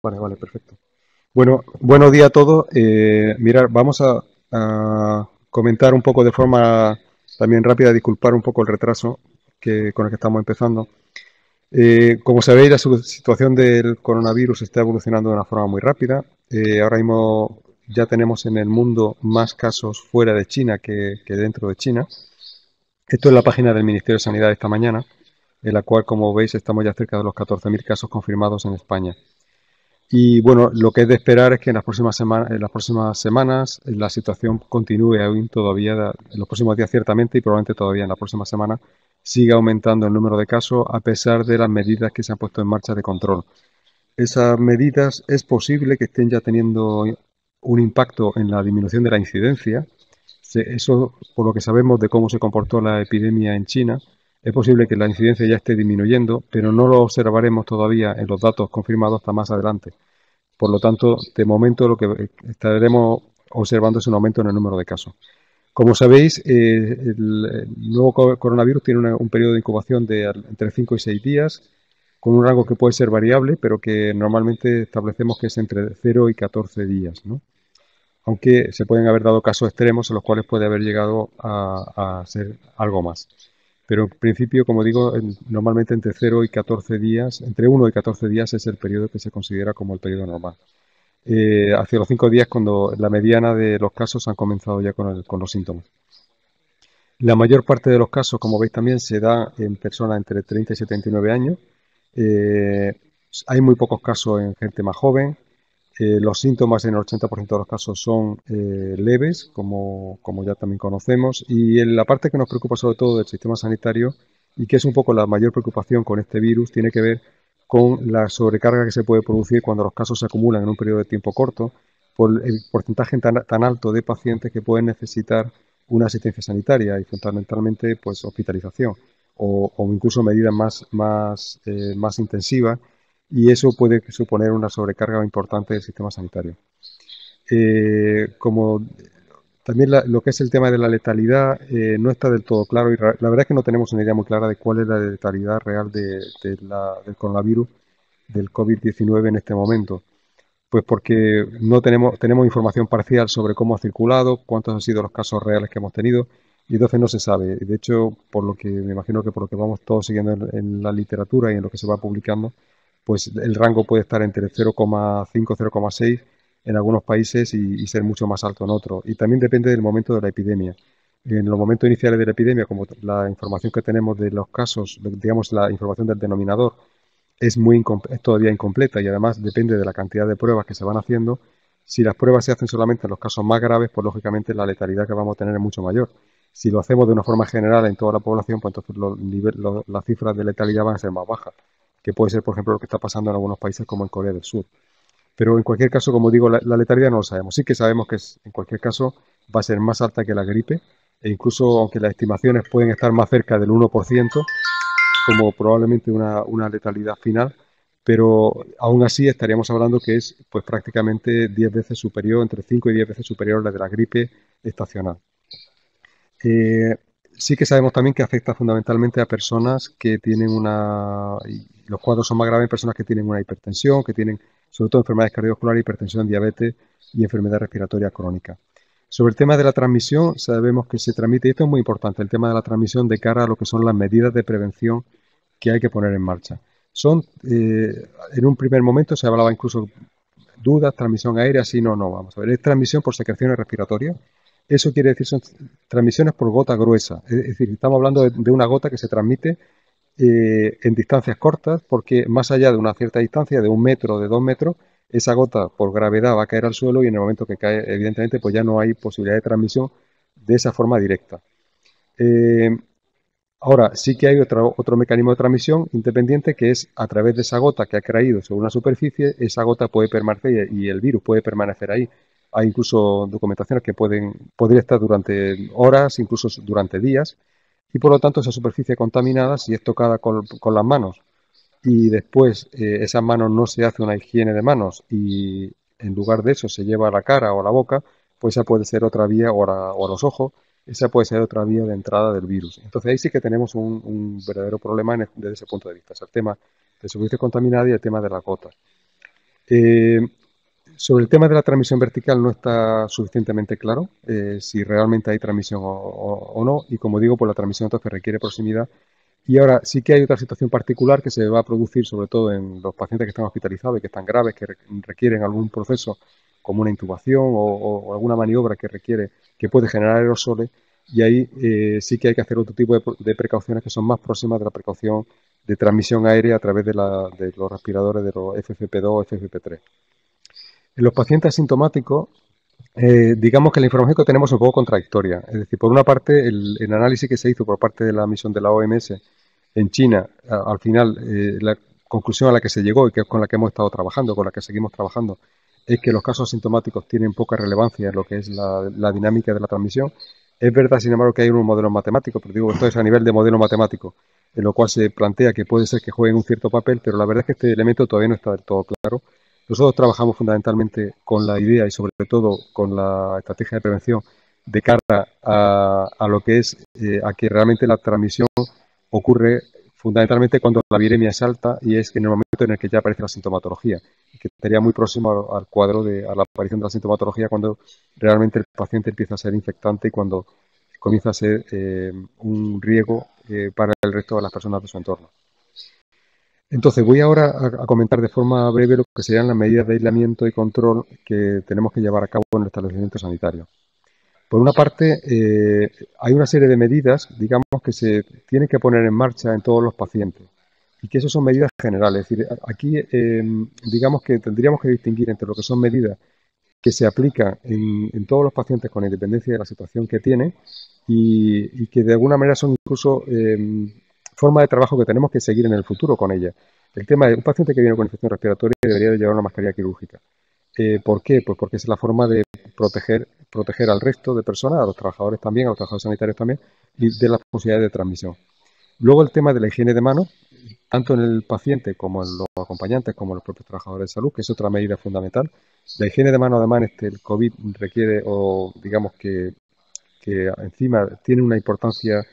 Vale, vale, perfecto. Bueno, buenos días a todos. Mirad, vamos a comentar un poco de forma también rápida, disculpar un poco el retraso con el que estamos empezando. Como sabéis, la situación del coronavirus está evolucionando de una forma muy rápida. Ahora mismo ya tenemos en el mundo más casos fuera de China que dentro de China. Esto es la página del Ministerio de Sanidad de esta mañana, en la cual, como veis, estamos ya cerca de los 14.000 casos confirmados en España. Y bueno, lo que es de esperar es que en las próximas semanas la situación continúe aún todavía, en los próximos días ciertamente y probablemente todavía en la próxima semana, siga aumentando el número de casos a pesar de las medidas que se han puesto en marcha de control. Esas medidas es posible que estén ya teniendo un impacto en la disminución de la incidencia. Eso, por lo que sabemos de cómo se comportó la epidemia en China, es posible que la incidencia ya esté disminuyendo, pero no lo observaremos todavía en los datos confirmados hasta más adelante. Por lo tanto, de momento lo que estaremos observando es un aumento en el número de casos. Como sabéis, el nuevo coronavirus tiene un periodo de incubación de entre 5 y 6 días, con un rango que puede ser variable, pero que normalmente establecemos que es entre 0 y 14 días, ¿no? Aunque se pueden haber dado casos extremos en los cuales puede haber llegado a ser algo más. Pero en principio, como digo, normalmente entre 0 y 14 días, entre 1 y 14 días es el periodo que se considera como el periodo normal. Hacia los 5 días cuando la mediana de los casos han comenzado ya con los síntomas. La mayor parte de los casos, como veis también, se da en personas entre 30 y 79 años. Eh, Hay muy pocos casos en gente más joven. Los síntomas en el 80% de los casos son leves, como ya también conocemos. Y en la parte que nos preocupa sobre todo del sistema sanitario y que es un poco la mayor preocupación con este virus, tiene que ver con la sobrecarga que se puede producir cuando los casos se acumulan en un periodo de tiempo corto, por el porcentaje tan alto de pacientes que pueden necesitar una asistencia sanitaria y fundamentalmente pues hospitalización o incluso medidas más intensivas y eso puede suponer una sobrecarga importante del sistema sanitario. Como también lo que es el tema de la letalidad no está del todo claro y la verdad es que no tenemos una idea muy clara de cuál es la letalidad real del coronavirus, del COVID-19 en este momento. Pues porque no tenemos información parcial sobre cómo ha circulado, cuántos han sido los casos reales que hemos tenido, y entonces no se sabe. De hecho, por lo que me imagino que por lo que vamos todos siguiendo en la literatura y en lo que se va publicando, pues el rango puede estar entre 0,5 y 0,6 en algunos países y ser mucho más alto en otros. Y también depende del momento de la epidemia. En los momentos iniciales de la epidemia, como la información que tenemos de los casos, digamos la información del denominador, es todavía incompleta y además depende de la cantidad de pruebas que se van haciendo. Si las pruebas se hacen solamente en los casos más graves, pues lógicamente la letalidad que vamos a tener es mucho mayor. Si lo hacemos de una forma general en toda la población, pues entonces las cifras de letalidad van a ser más bajas, que puede ser, por ejemplo, lo que está pasando en algunos países como en Corea del Sur. Pero en cualquier caso, como digo, la letalidad no lo sabemos. Sí que sabemos que en cualquier caso va a ser más alta que la gripe e incluso aunque las estimaciones pueden estar más cerca del 1%, como probablemente una letalidad final, pero aún así estaríamos hablando que es pues prácticamente 10 veces superior, entre 5 y 10 veces superior a la de la gripe estacional. Eh, sí que sabemos también que afecta fundamentalmente a personas que tienen y los cuadros son más graves en personas que tienen una hipertensión, que tienen sobre todo enfermedades cardiovasculares, hipertensión, diabetes y enfermedad respiratoria crónica. Sobre el tema de la transmisión, sabemos que se transmite, y esto es muy importante, el tema de la transmisión de cara a lo que son las medidas de prevención que hay que poner en marcha. En un primer momento se hablaba incluso dudas, transmisión aérea, sí, no, no, vamos a ver, es transmisión por secreciones respiratorias. Eso quiere decir son transmisiones por gota gruesa, es decir, estamos hablando de una gota que se transmite en distancias cortas, porque más allá de una cierta distancia, de 1 metro o de 2 metros, esa gota por gravedad va a caer al suelo y en el momento que cae, evidentemente, pues ya no hay posibilidad de transmisión de esa forma directa. Eh, Ahora, sí que hay otro mecanismo de transmisión independiente que es a través de esa gota que ha caído sobre una superficie, esa gota puede permanecer y el virus puede permanecer ahí. Hay incluso documentaciones que podría estar durante horas, incluso durante días, y por lo tanto esa superficie contaminada, si es tocada con las manos y después esas manos no se hace una higiene de manos y en lugar de eso se lleva a la cara o a la boca, pues esa puede ser otra vía o a los ojos, esa puede ser otra vía de entrada del virus. Entonces ahí sí que tenemos un verdadero problema desde ese punto de vista, es el tema de superficie contaminada y el tema de las gotas. Eh, Sobre el tema de la transmisión vertical no está suficientemente claro si realmente hay transmisión o no, y como digo, pues la transmisión entonces requiere proximidad. Y ahora sí que hay otra situación particular que se va a producir sobre todo en los pacientes que están hospitalizados y que están graves, que requieren algún proceso como una intubación o alguna maniobra que requiere, que puede generar aerosoles, y ahí sí que hay que hacer otro tipo de precauciones que son más próximas de la precaución de transmisión aérea a través de los respiradores de los FFP2 o FFP3. En los pacientes asintomáticos, digamos que la información que tenemos es un poco contradictoria. Es decir, por una parte, el análisis que se hizo por parte de la misión de la OMS en China, al final, la conclusión a la que se llegó y que es con la que hemos estado trabajando, con la que seguimos trabajando, es que los casos asintomáticos tienen poca relevancia en lo que es la dinámica de la transmisión. Es verdad, sin embargo, que hay unos modelos matemáticos, pero digo, esto es a nivel de modelo matemático, en lo cual se plantea que puede ser que jueguen un cierto papel, pero la verdad es que este elemento todavía no está del todo claro. Nosotros trabajamos fundamentalmente con la idea y sobre todo con la estrategia de prevención de cara a lo que es a que realmente la transmisión ocurre fundamentalmente cuando la viremia es alta, y es que en el momento en el que ya aparece la sintomatología, que estaría muy próximo al cuadro a la aparición de la sintomatología cuando realmente el paciente empieza a ser infectante y cuando comienza a ser un riesgo para el resto de las personas de su entorno. Entonces, voy ahora a comentar de forma breve lo que serían las medidas de aislamiento y control que tenemos que llevar a cabo en el establecimiento sanitario. Por una parte, hay una serie de medidas, digamos, que se tienen que poner en marcha en todos los pacientes y que esas son medidas generales. Es decir, aquí, digamos que tendríamos que distinguir entre lo que son medidas que se aplican en todos los pacientes con independencia de la situación que tienen y que de alguna manera son incluso formas de trabajo que tenemos que seguir en el futuro con ellas. El tema de un paciente que viene con infección respiratoria debería de llevar una mascarilla quirúrgica. ¿Por qué? Pues porque es la forma de proteger al resto de personas, a los trabajadores también, a los trabajadores sanitarios también, y de las posibilidades de transmisión. Luego el tema de la higiene de manos, tanto en el paciente como en los acompañantes, como en los propios trabajadores de salud, que es otra medida fundamental. La higiene de manos, además, el COVID requiere, o digamos que encima tiene una importancia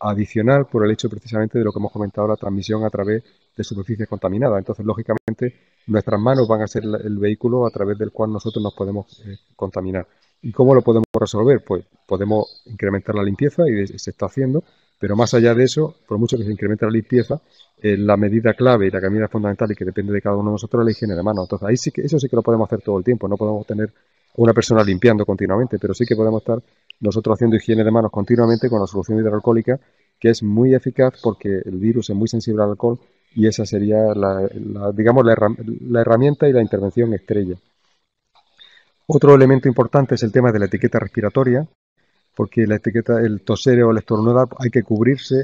adicional por el hecho precisamente de lo que hemos comentado, la transmisión a través de superficies contaminadas. Entonces, lógicamente, nuestras manos van a ser el vehículo a través del cual nosotros nos podemos contaminar. ¿Y cómo lo podemos resolver? Pues podemos incrementar la limpieza y se está haciendo, pero más allá de eso, por mucho que se incremente la limpieza, la medida clave y la medida fundamental y que depende de cada uno de nosotros es la higiene de manos. Entonces, ahí sí que eso sí que lo podemos hacer todo el tiempo. No podemos tener una persona limpiando continuamente, pero sí que podemos estar nosotros haciendo higiene de manos continuamente con la solución hidroalcohólica, que es muy eficaz porque el virus es muy sensible al alcohol y esa sería digamos, la herramienta y la intervención estrella. Otro elemento importante es el tema de la etiqueta respiratoria, porque la etiqueta, el toser o el estornudar, hay que cubrirse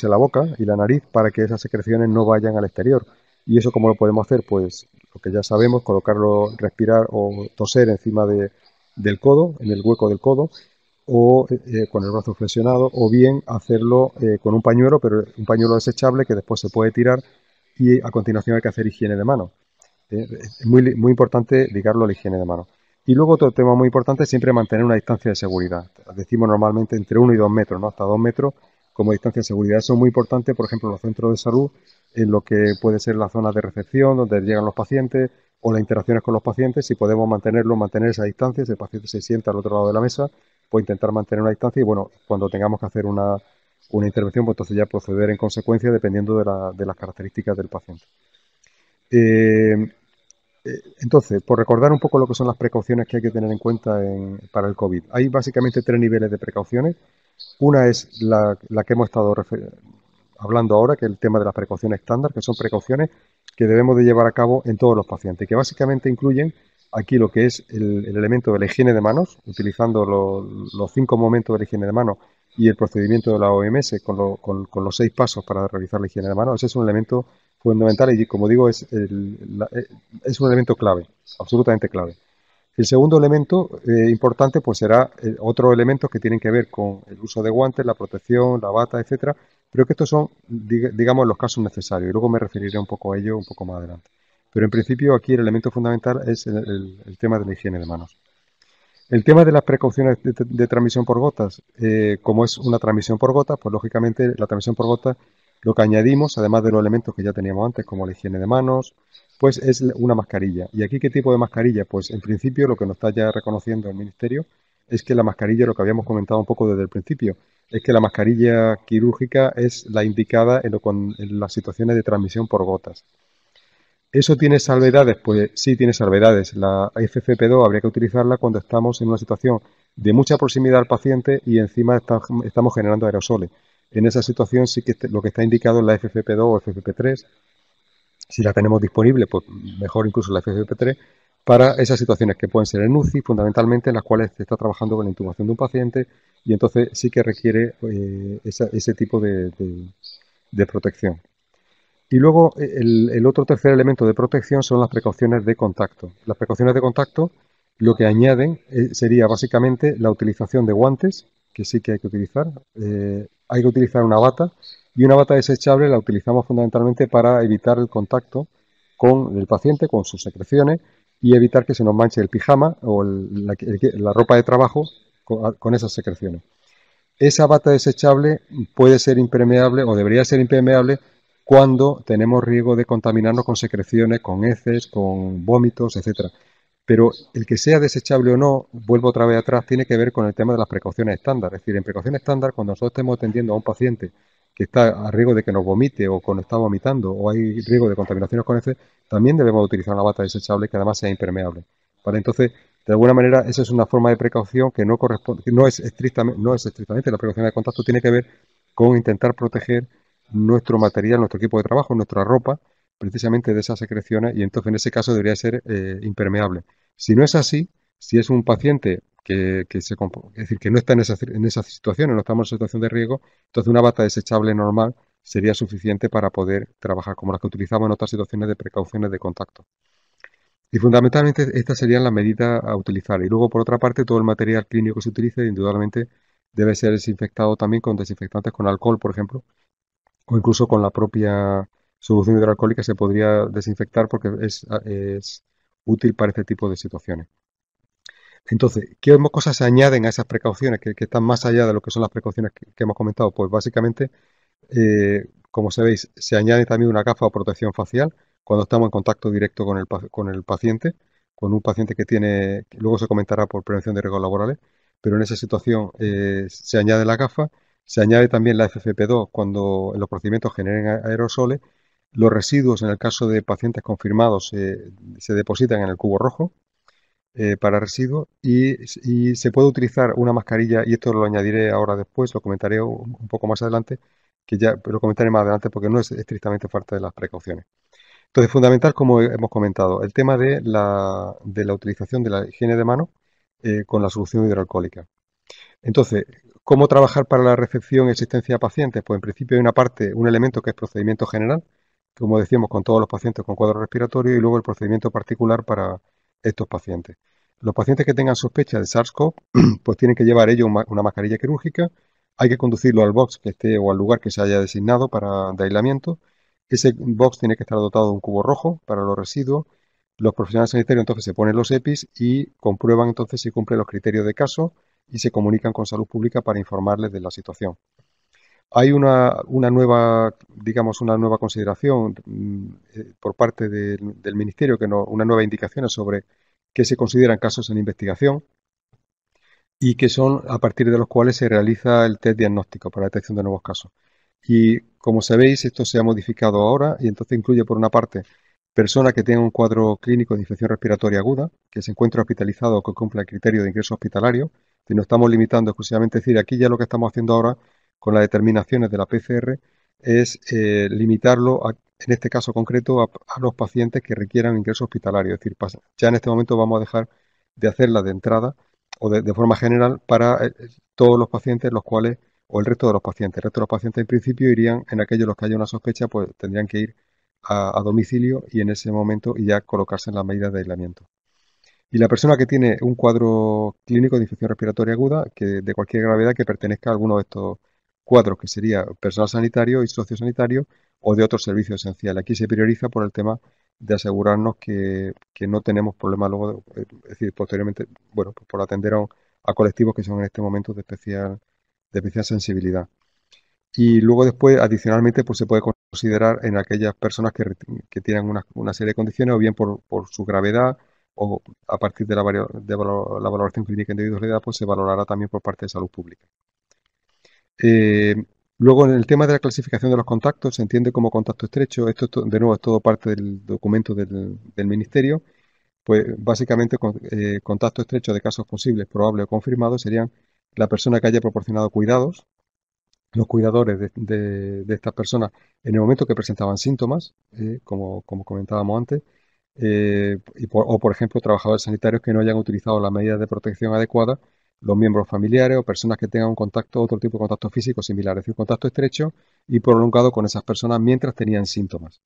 la boca y la nariz para que esas secreciones no vayan al exterior. ¿Y eso cómo lo podemos hacer? Pues lo que ya sabemos, colocarlo, respirar o toser encima del codo, en el hueco del codo, o con el brazo flexionado, o bien hacerlo con un pañuelo, pero un pañuelo desechable que después se puede tirar y a continuación hay que hacer higiene de manos. Es muy importante ligarlo a la higiene de manos. Y luego otro tema muy importante es siempre mantener una distancia de seguridad. Decimos normalmente entre 1 y 2 metros, ¿no? Hasta 2 metros como distancia de seguridad. Eso es muy importante, por ejemplo, en los centros de salud, en lo que puede ser las zonas de recepción, donde llegan los pacientes, o las interacciones con los pacientes. Si podemos mantener esa distancia, si el paciente se sienta al otro lado de la mesa, pues intentar mantener una distancia y, bueno, cuando tengamos que hacer una intervención, pues entonces ya proceder en consecuencia dependiendo de las características del paciente. Entonces, por recordar un poco lo que son las precauciones que hay que tener en cuenta para el COVID. Hay básicamente 3 niveles de precauciones. Una es la que hemos estado hablando ahora, que es el tema de las precauciones estándar, que son precauciones que debemos de llevar a cabo en todos los pacientes, que básicamente incluyen aquí lo que es el elemento de la higiene de manos, utilizando los 5 momentos de la higiene de manos y el procedimiento de la OMS con los 6 pasos para realizar la higiene de manos. Ese es un elemento fundamental y, como digo, es un elemento clave, absolutamente clave. El segundo elemento importante pues será otros elementos que tienen que ver con el uso de guantes, la protección, la bata, etcétera, pero que estos son, digamos, los casos necesarios y luego me referiré un poco a ello un poco más adelante. Pero en principio aquí el elemento fundamental es el tema de la higiene de manos. El tema de las precauciones de transmisión por gotas, como es una transmisión por gotas, pues lógicamente la transmisión por gotas lo que añadimos, además de los elementos que ya teníamos antes, como la higiene de manos, pues es una mascarilla. ¿Y aquí qué tipo de mascarilla? Pues en principio lo que nos está ya reconociendo el Ministerio es que la mascarilla, lo que habíamos comentado un poco desde el principio, es que la mascarilla quirúrgica es la indicada en las situaciones de transmisión por gotas. ¿Eso tiene salvedades? Pues sí tiene salvedades. La FFP2 habría que utilizarla cuando estamos en una situación de mucha proximidad al paciente y encima estamos generando aerosoles. En esa situación sí que lo que está indicado es la FFP2 o FFP3. Si la tenemos disponible, pues mejor incluso la FFP3 para esas situaciones que pueden ser en UCI, fundamentalmente en las cuales se está trabajando con la intubación de un paciente y entonces sí que requiere ese tipo de protección. Y luego el otro tercer elemento de protección son las precauciones de contacto. Las precauciones de contacto lo que añaden sería básicamente la utilización de guantes, que sí que hay que utilizar. Hay que utilizar una bata y una bata desechable la utilizamos fundamentalmente para evitar el contacto con el paciente, con sus secreciones y evitar que se nos manche el pijama o la ropa de trabajo con esas secreciones. Esa bata desechable puede ser impermeable o debería ser impermeable cuando tenemos riesgo de contaminarnos con secreciones, con heces, con vómitos, etcétera. Pero el que sea desechable o no, vuelvo otra vez atrás, tiene que ver con el tema de las precauciones estándar. Es decir, en precauciones estándar, cuando nosotros estemos atendiendo a un paciente que está a riesgo de que nos vomite o cuando está vomitando o hay riesgo de contaminaciones con heces, también debemos utilizar una bata desechable que además sea impermeable. ¿Vale? Entonces, de alguna manera, esa es una forma de precaución que no corresponde, que no es estrictamente la precaución de contacto, tiene que ver con intentar proteger nuestro material, nuestro equipo de trabajo, nuestra ropa, precisamente de esas secreciones, y entonces en ese caso debería ser impermeable. Si no es así, si es un paciente es decir, que no está en esas situaciones, no estamos en situación de riesgo, entonces una bata desechable normal sería suficiente para poder trabajar como las que utilizamos en otras situaciones de precauciones de contacto. Y fundamentalmente estas serían las medidas a utilizar. Y luego, por otra parte, todo el material clínico que se utilice, indudablemente, debe ser desinfectado también con desinfectantes con alcohol, por ejemplo, o incluso con la propia solución hidroalcohólica se podría desinfectar porque es útil para este tipo de situaciones. Entonces, ¿qué cosas se añaden a esas precauciones que están más allá de lo que son las precauciones que hemos comentado? Pues básicamente como sabéis, se añade también una gafa o protección facial cuando estamos en contacto directo con el paciente, con un paciente que tiene, que luego se comentará por prevención de riesgos laborales, pero en esa situación se añade la gafa, se añade también la FFP2 cuando en los procedimientos generen aerosoles, los residuos en el caso de pacientes confirmados se depositan en el cubo rojo para residuos y se puede utilizar una mascarilla, y esto lo añadiré ahora después, lo comentaré un poco más adelante, que ya lo comentaré más adelante porque no es estrictamente parte de las precauciones. Entonces, fundamental, como hemos comentado, el tema de la utilización de la higiene de manos con la solución hidroalcohólica. Entonces, ¿cómo trabajar para la recepción y asistencia a pacientes? Pues en principio hay una parte, un elemento que es procedimiento general, como decíamos, con todos los pacientes con cuadro respiratorio y luego el procedimiento particular para estos pacientes. Los pacientes que tengan sospecha de SARS-CoV, pues tienen que llevar ellos una mascarilla quirúrgica, hay que conducirlo al box que esté o al lugar que se haya designado de aislamiento. Ese box tiene que estar dotado de un cubo rojo para los residuos. Los profesionales sanitarios entonces se ponen los EPIs y comprueban entonces si cumple los criterios de caso y se comunican con salud pública para informarles de la situación. Hay una nueva, digamos, una nueva consideración por parte del Ministerio, una nueva indicación sobre qué se consideran casos en investigación y que son a partir de los cuales se realiza el test diagnóstico para la detección de nuevos casos. Y como sabéis, esto se ha modificado ahora y entonces incluye, por una parte, persona que tenga un cuadro clínico de infección respiratoria aguda, que se encuentre hospitalizado o que cumpla el criterio de ingreso hospitalario. Si no estamos limitando exclusivamente, es decir, aquí ya lo que estamos haciendo ahora con las determinaciones de la PCR es limitarlo, en este caso concreto, a los pacientes que requieran ingreso hospitalario. Es decir, ya en este momento vamos a dejar de hacerla de entrada o de forma general para todos los pacientes, los cuales, o el resto de los pacientes. El resto de los pacientes en principio irían, en aquellos los que haya una sospecha, pues tendrían que ir a domicilio y en ese momento y ya colocarse en las medidas de aislamiento. Y la persona que tiene un cuadro clínico de infección respiratoria aguda, que de cualquier gravedad que pertenezca a alguno de estos cuadros, que sería personal sanitario y sociosanitario o de otros servicios esenciales. Aquí se prioriza por el tema de asegurarnos que no tenemos problemas luego, es decir, posteriormente, bueno, pues por atender a colectivos que son en este momento de especial sensibilidad. Y luego después, adicionalmente, pues se puede considerar en aquellas personas que tienen una serie de condiciones, o bien por su gravedad, o a partir de la valoración clínica individualidad, pues se valorará también por parte de salud pública. Eh, Luego, en el tema de la clasificación de los contactos, se entiende como contacto estrecho. Esto, de nuevo, es todo parte del documento del Ministerio. Pues básicamente, contacto estrecho de casos posibles, probables o confirmados serían la persona que haya proporcionado cuidados, los cuidadores de estas personas en el momento que presentaban síntomas, como comentábamos antes, o por ejemplo trabajadores sanitarios que no hayan utilizado las medidas de protección adecuadas, los miembros familiares o personas que tengan un contacto, otro tipo de contacto físico similar, es decir, contacto estrecho y prolongado con esas personas mientras tenían síntomas.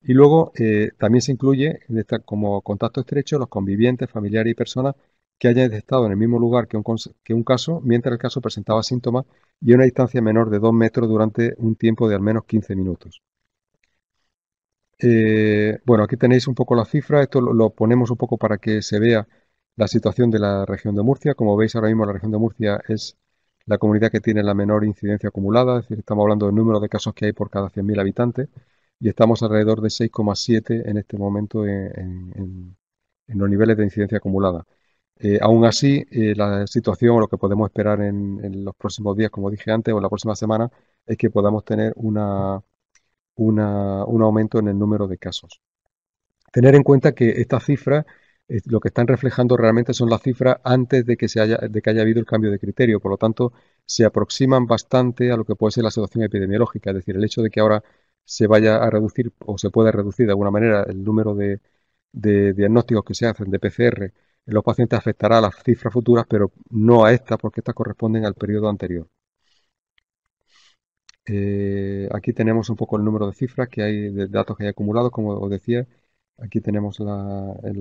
Y luego también se incluye como contacto estrecho los convivientes, familiares y personas que hayan estado en el mismo lugar que un caso mientras el caso presentaba síntomas y a una distancia menor de 2 metros durante un tiempo de al menos 15 minutos. Bueno, aquí tenéis un poco las cifras, esto lo ponemos un poco para que se vea la situación de la región de Murcia. Como veis ahora mismo la región de Murcia es la comunidad que tiene la menor incidencia acumulada, es decir, estamos hablando del número de casos que hay por cada 100.000 habitantes y estamos alrededor de 6,7 en este momento en los niveles de incidencia acumulada. Aún así, la situación o lo que podemos esperar en los próximos días, como dije antes, o en la próxima semana, es que podamos tener un aumento en el número de casos. Tener en cuenta que estas cifras lo que están reflejando realmente son las cifras antes de que haya habido el cambio de criterio. Por lo tanto, se aproximan bastante a lo que puede ser la situación epidemiológica. Es decir, el hecho de que ahora se vaya a reducir o se pueda reducir de alguna manera el número de diagnósticos que se hacen de PCR en los pacientes afectará a las cifras futuras, pero no a estas, porque estas corresponden al periodo anterior. Aquí tenemos un poco el número de cifras que hay, de datos que hay acumulados, como os decía. Aquí tenemos en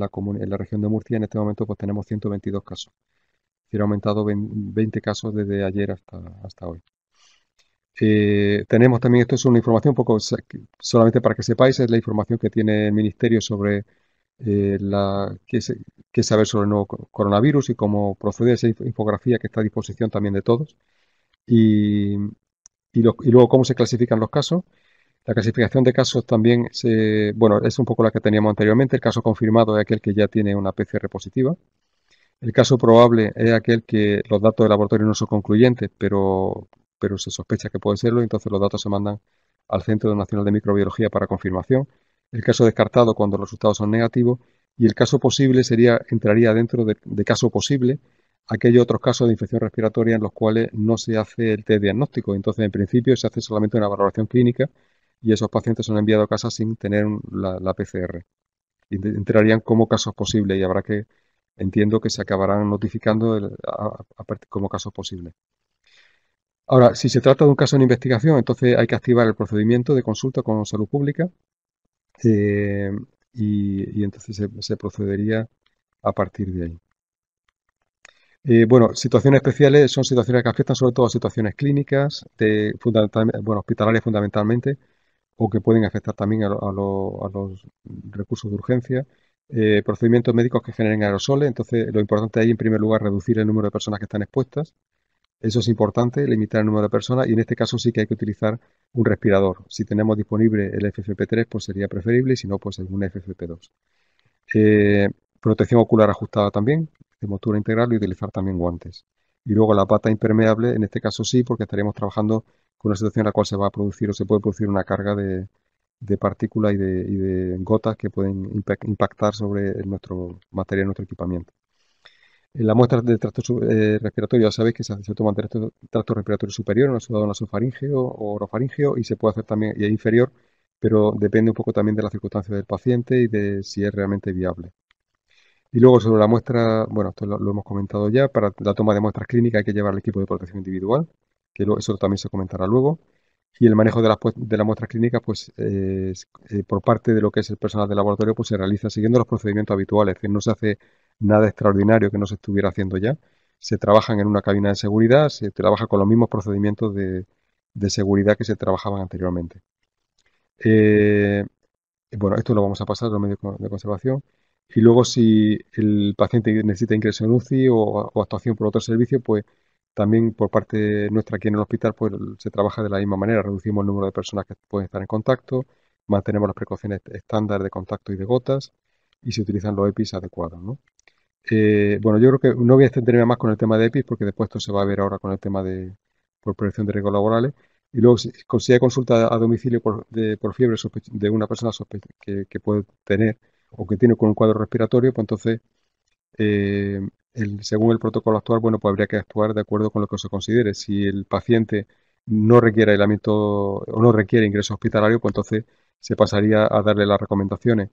la región de Murcia, en este momento pues tenemos 122 casos. Es decir, ha aumentado 20 casos desde ayer hasta hoy. Tenemos también, esto es una información un poco, solamente para que sepáis, es la información que tiene el Ministerio sobre qué saber sobre el nuevo coronavirus y cómo procede esa infografía que está a disposición también de todos. Y, y luego cómo se clasifican los casos. La clasificación de casos también bueno, es un poco la que teníamos anteriormente. El caso confirmado es aquel que ya tiene una PCR positiva. El caso probable es aquel que los datos de laboratorio no son concluyentes, pero se sospecha que puede serlo, entonces los datos se mandan al Centro Nacional de Microbiología para confirmación. El caso descartado cuando los resultados son negativos y el caso posible entraría dentro de caso posible aquellos otros casos de infección respiratoria en los cuales no se hace el test diagnóstico. Entonces, en principio, se hace solamente una valoración clínica y esos pacientes son enviados a casa sin tener la PCR. Entrarían como casos posibles y entiendo que se acabarán notificando como casos posibles. Ahora, si se trata de un caso en investigación, entonces hay que activar el procedimiento de consulta con salud pública eh, y entonces se procedería a partir de ahí. Bueno, situaciones especiales son situaciones que afectan sobre todo a situaciones clínicas, bueno, hospitalarias fundamentalmente, o que pueden afectar también a los recursos de urgencia. Procedimientos médicos que generen aerosoles, entonces lo importante ahí en primer lugar reducir el número de personas que están expuestas. Eso es importante, limitar el número de personas y en este caso sí que hay que utilizar un respirador. Si tenemos disponible el FFP3 pues sería preferible y si no pues un FFP2. Eh, Protección ocular ajustada también, de montura integral y utilizar también guantes. Y luego la bata impermeable, en este caso sí, porque estaríamos trabajando con una situación en la cual se va a producir o se puede producir una carga de partículas y de gotas que pueden impactar sobre nuestro material, nuestro equipamiento. En la muestra de tracto respiratorio, ya sabéis que se toma del tracto respiratorio superior, en la nasofaringeo o orofaringeo, y se puede hacer también y inferior, pero depende un poco también de las circunstancias del paciente y de si es realmente viable. Y luego sobre la muestra, bueno, esto lo hemos comentado ya, para la toma de muestras clínicas hay que llevar el equipo de protección individual, que eso también se comentará luego. Y el manejo de las muestras clínicas, pues por parte de lo que es el personal del laboratorio, pues se realiza siguiendo los procedimientos habituales, es decir, no se hace nada extraordinario que no se estuviera haciendo ya. Se trabajan en una cabina de seguridad, se trabaja con los mismos procedimientos de seguridad que se trabajaban anteriormente. Eh, bueno, esto lo vamos a pasar a los medios de conservación. Y luego, si el paciente necesita ingreso en UCI o actuación por otro servicio, pues También por parte nuestra aquí en el hospital pues se trabaja de la misma manera, reducimos el número de personas que pueden estar en contacto, mantenemos las precauciones estándar de contacto y de gotas y se utilizan los EPIs adecuados, ¿no? Bueno, yo creo que no voy a extenderme más con el tema de EPIs porque después esto se va a ver ahora con el tema de por prevención de riesgos laborales. Y luego, si hay consulta a domicilio por fiebre de una persona que puede tener o que tiene con un cuadro respiratorio, pues entonces, eh, según el protocolo actual, bueno, pues habría que actuar de acuerdo con lo que se considere. Si el paciente no requiere aislamiento o no requiere ingreso hospitalario, pues entonces se pasaría a darle las recomendaciones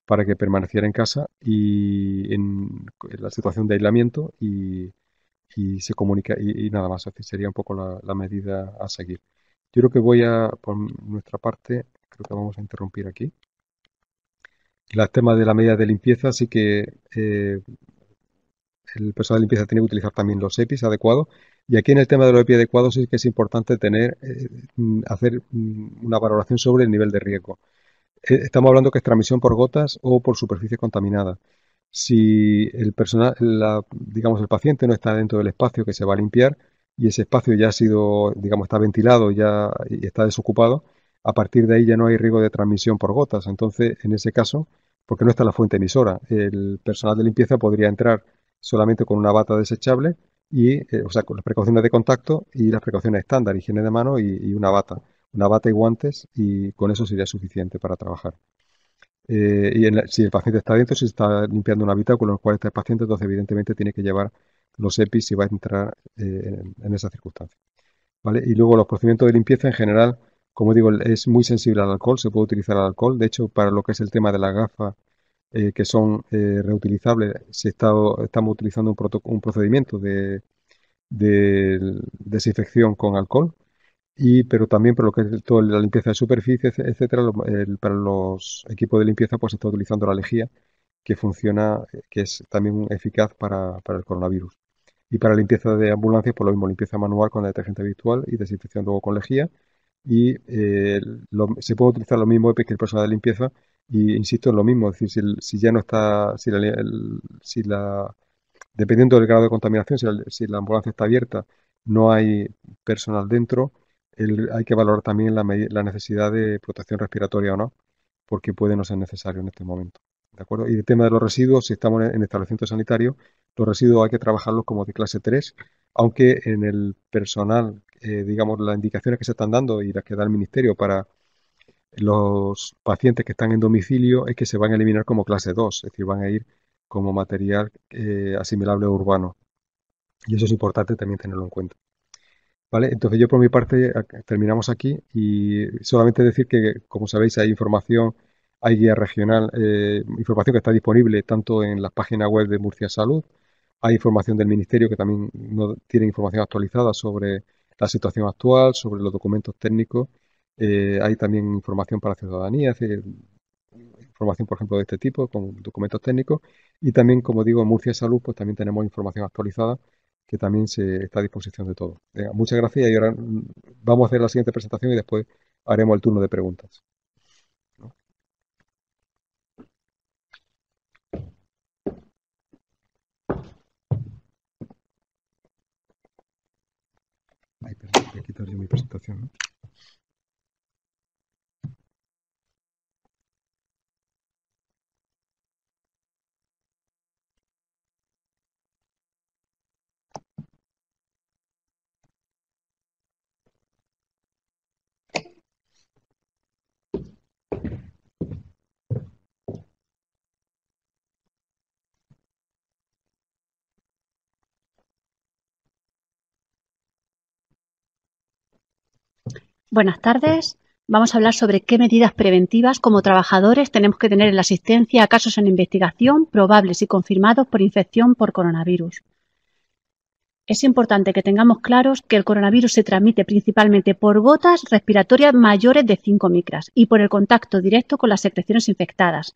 para que permaneciera en casa y en la situación de aislamiento y se comunica y nada más. Así sería un poco la medida a seguir. Yo creo que por nuestra parte, creo que vamos a interrumpir aquí. El tema de la medida de limpieza, sí que el personal de limpieza tiene que utilizar también los EPIs adecuados. Y aquí en el tema de los EPIs adecuados sí que es importante hacer una valoración sobre el nivel de riesgo. Estamos hablando que es transmisión por gotas o por superficie contaminada. Si el personal, digamos, el paciente no está dentro del espacio que se va a limpiar y ese espacio ya ha sido, digamos, está ventilado y está desocupado, a partir de ahí ya no hay riesgo de transmisión por gotas. Entonces, en ese caso, porque no está la fuente emisora, el personal de limpieza podría entrar solamente con una bata desechable o sea, con las precauciones de contacto y las precauciones estándar, higiene de mano y una bata y guantes y con eso sería suficiente para trabajar. Si el paciente está dentro, si se está limpiando un habitáculo en el cual está el paciente, entonces evidentemente tiene que llevar los EPIs si va a entrar en esa circunstancia. ¿Vale? Y luego los procedimientos de limpieza en general, como digo, es muy sensible al alcohol, se puede utilizar el alcohol. De hecho, para lo que es el tema de las gafas que son reutilizables, estamos utilizando un procedimiento de desinfección con alcohol pero también por lo que es toda la limpieza de superficie, etcétera, para los equipos de limpieza pues se está utilizando la lejía que funciona, que es también eficaz para el coronavirus. Y para limpieza de ambulancias, por lo mismo, limpieza manual con la detergente virtual y desinfección luego con lejía. Y se puede utilizar lo mismo EPIs que el personal de limpieza. Y insisto en lo mismo, es decir, si ya no está, dependiendo del grado de contaminación, si la ambulancia está abierta, no hay personal dentro, hay que valorar también la necesidad de protección respiratoria o no, porque puede no ser necesario en este momento. ¿De acuerdo? Y el tema de los residuos, si estamos en establecimiento sanitario, los residuos hay que trabajarlos como de clase 3, aunque en el personal, digamos, las indicaciones que se están dando y las que da el Ministerio para los pacientes que están en domicilio es que se van a eliminar como clase 2, es decir, van a ir como material asimilable urbano. Y eso es importante también tenerlo en cuenta. ¿Vale? Entonces yo por mi parte terminamos aquí y solamente decir que, como sabéis, hay guía regional, información que está disponible tanto en las páginas web de Murcia Salud, hay información del Ministerio que también no tiene información actualizada sobre la situación actual, sobre los documentos técnicos, hay también información para la ciudadanía, es decir, información, por ejemplo, de este tipo, con documentos técnicos. Y también, como digo, en Murcia Salud, pues también tenemos información actualizada que también se está a disposición de todos. Venga, muchas gracias y ahora vamos a hacer la siguiente presentación y después haremos el turno de preguntas. Ay, perdón, voy a quitar yo mi presentación, ¿no? Buenas tardes. Vamos a hablar sobre qué medidas preventivas como trabajadores tenemos que tener en la asistencia a casos en investigación probables y confirmados por infección por coronavirus. Es importante que tengamos claros que el coronavirus se transmite principalmente por gotas respiratorias mayores de 5 micras y por el contacto directo con las secreciones infectadas.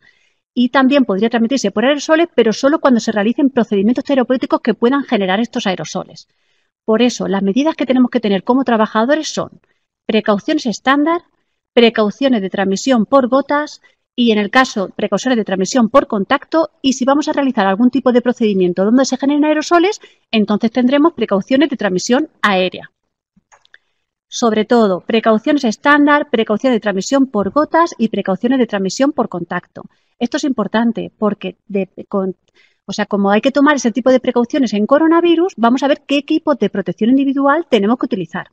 Y también podría transmitirse por aerosoles, pero solo cuando se realicen procedimientos terapéuticos que puedan generar estos aerosoles. Por eso, las medidas que tenemos que tener como trabajadores son precauciones estándar, precauciones de transmisión por gotas y en el caso precauciones de transmisión por contacto, y si vamos a realizar algún tipo de procedimiento donde se generen aerosoles, entonces tendremos precauciones de transmisión aérea. Sobre todo, precauciones estándar, precauciones de transmisión por gotas y precauciones de transmisión por contacto. Esto es importante porque, como hay que tomar ese tipo de precauciones en coronavirus, vamos a ver qué equipos de protección individual tenemos que utilizar.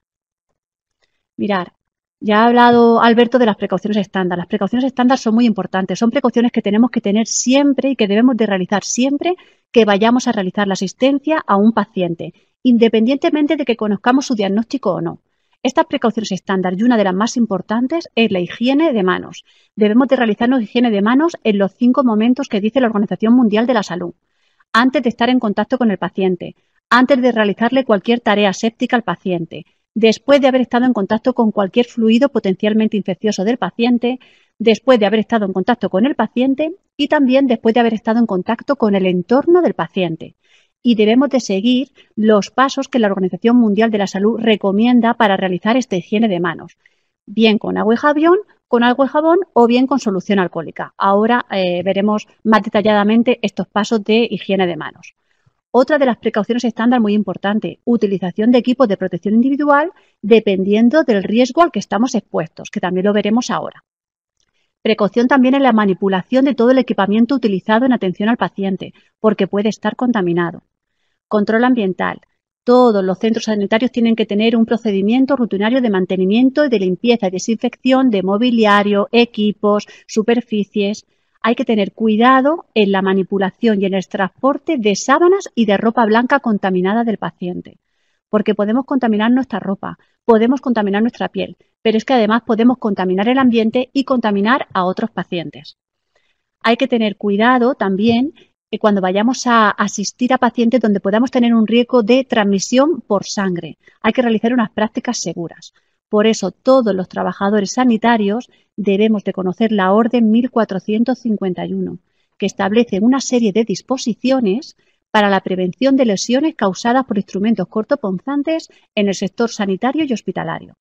Mirar, ya ha hablado Alberto de las precauciones estándar. Las precauciones estándar son muy importantes, son precauciones que tenemos que tener siempre y que debemos de realizar siempre que vayamos a realizar la asistencia a un paciente, independientemente de que conozcamos su diagnóstico o no. Estas precauciones estándar y una de las más importantes es la higiene de manos. Debemos de realizarnos higiene de manos en los 5 momentos que dice la Organización Mundial de la Salud. Antes de estar en contacto con el paciente, antes de realizarle cualquier tarea séptica al paciente, después de haber estado en contacto con cualquier fluido potencialmente infeccioso del paciente, después de haber estado en contacto con el paciente y también después de haber estado en contacto con el entorno del paciente. Y debemos de seguir los pasos que la Organización Mundial de la Salud recomienda para realizar esta higiene de manos, bien con agua y jabón o bien con solución alcohólica. Ahora veremos más detalladamente estos pasos de higiene de manos. Otra de las precauciones estándar muy importante, utilización de equipos de protección individual dependiendo del riesgo al que estamos expuestos, que también lo veremos ahora. Precaución también en la manipulación de todo el equipamiento utilizado en atención al paciente, porque puede estar contaminado. Control ambiental. Todos los centros sanitarios tienen que tener un procedimiento rutinario de mantenimiento y de limpieza y desinfección de mobiliario, equipos, superficies. Hay que tener cuidado en la manipulación y en el transporte de sábanas y de ropa blanca contaminada del paciente, porque podemos contaminar nuestra ropa, podemos contaminar nuestra piel, pero es que además podemos contaminar el ambiente y contaminar a otros pacientes. Hay que tener cuidado también cuando vayamos a asistir a pacientes donde podamos tener un riesgo de transmisión por sangre. Hay que realizar unas prácticas seguras. Por eso, todos los trabajadores sanitarios debemos de conocer la Orden 1451, que establece una serie de disposiciones para la prevención de lesiones causadas por instrumentos cortopunzantes en el sector sanitario y hospitalario.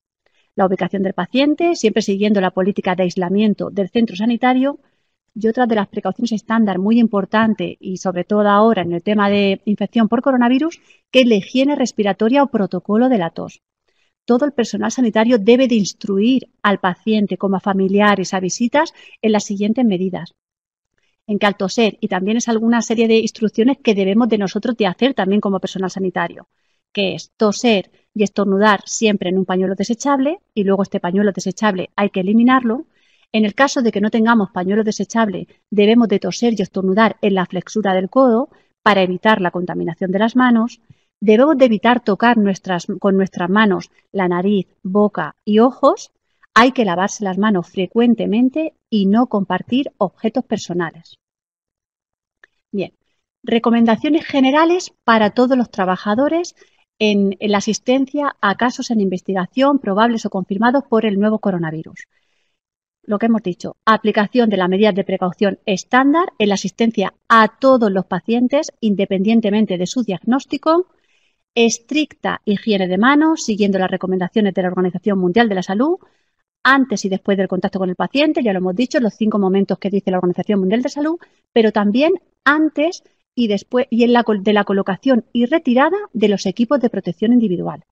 La ubicación del paciente, siempre siguiendo la política de aislamiento del centro sanitario, y otra de las precauciones estándar muy importante y sobre todo ahora en el tema de infección por coronavirus, que es la higiene respiratoria o protocolo de la tos. Todo el personal sanitario debe de instruir al paciente como a familiares, a visitas, en las siguientes medidas. En que al toser, y también es alguna serie de instrucciones que debemos de nosotros de hacer también como personal sanitario, que es toser y estornudar siempre en un pañuelo desechable y luego este pañuelo desechable hay que eliminarlo. En el caso de que no tengamos pañuelo desechable, debemos de toser y estornudar en la flexura del codo para evitar la contaminación de las manos. Debemos de evitar tocar con nuestras manos la nariz, boca y ojos. Hay que lavarse las manos frecuentemente y no compartir objetos personales. Bien, recomendaciones generales para todos los trabajadores en la asistencia a casos en investigación probables o confirmados por el nuevo coronavirus. Lo que hemos dicho, aplicación de las medidas de precaución estándar en la asistencia a todos los pacientes independientemente de su diagnóstico, estricta higiene de manos siguiendo las recomendaciones de la Organización Mundial de la Salud, antes y después del contacto con el paciente, ya lo hemos dicho, los 5 momentos que dice la Organización Mundial de Salud, pero también antes y después y de la colocación y retirada de los equipos de protección individual.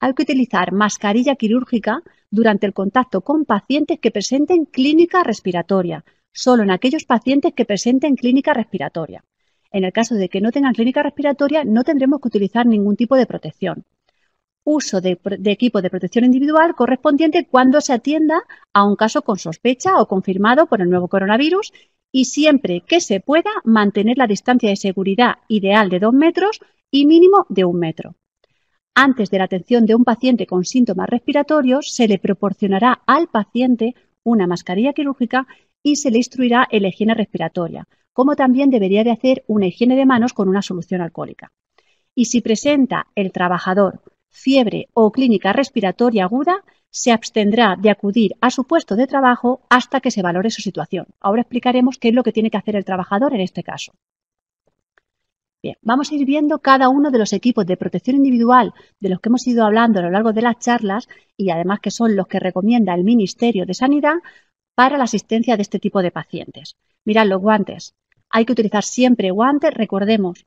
Hay que utilizar mascarilla quirúrgica durante el contacto con pacientes que presenten clínica respiratoria, solo en aquellos pacientes que presenten clínica respiratoria. En el caso de que no tengan clínica respiratoria, no tendremos que utilizar ningún tipo de protección. Uso de equipo de protección individual correspondiente cuando se atienda a un caso con sospecha o confirmado por el nuevo coronavirus y siempre que se pueda mantener la distancia de seguridad ideal de 2 metros y mínimo de 1 metro. Antes de la atención de un paciente con síntomas respiratorios, se le proporcionará al paciente una mascarilla quirúrgica y se le instruirá en la higiene respiratoria, como también debería de hacer una higiene de manos con una solución alcohólica. Y si presenta el trabajador fiebre o clínica respiratoria aguda, se abstendrá de acudir a su puesto de trabajo hasta que se valore su situación. Ahora explicaremos qué es lo que tiene que hacer el trabajador en este caso. Bien, vamos a ir viendo cada uno de los equipos de protección individual de los que hemos ido hablando a lo largo de las charlas y además que son los que recomienda el Ministerio de Sanidad, para la asistencia de este tipo de pacientes. Mirad los guantes. Hay que utilizar siempre guantes. Recordemos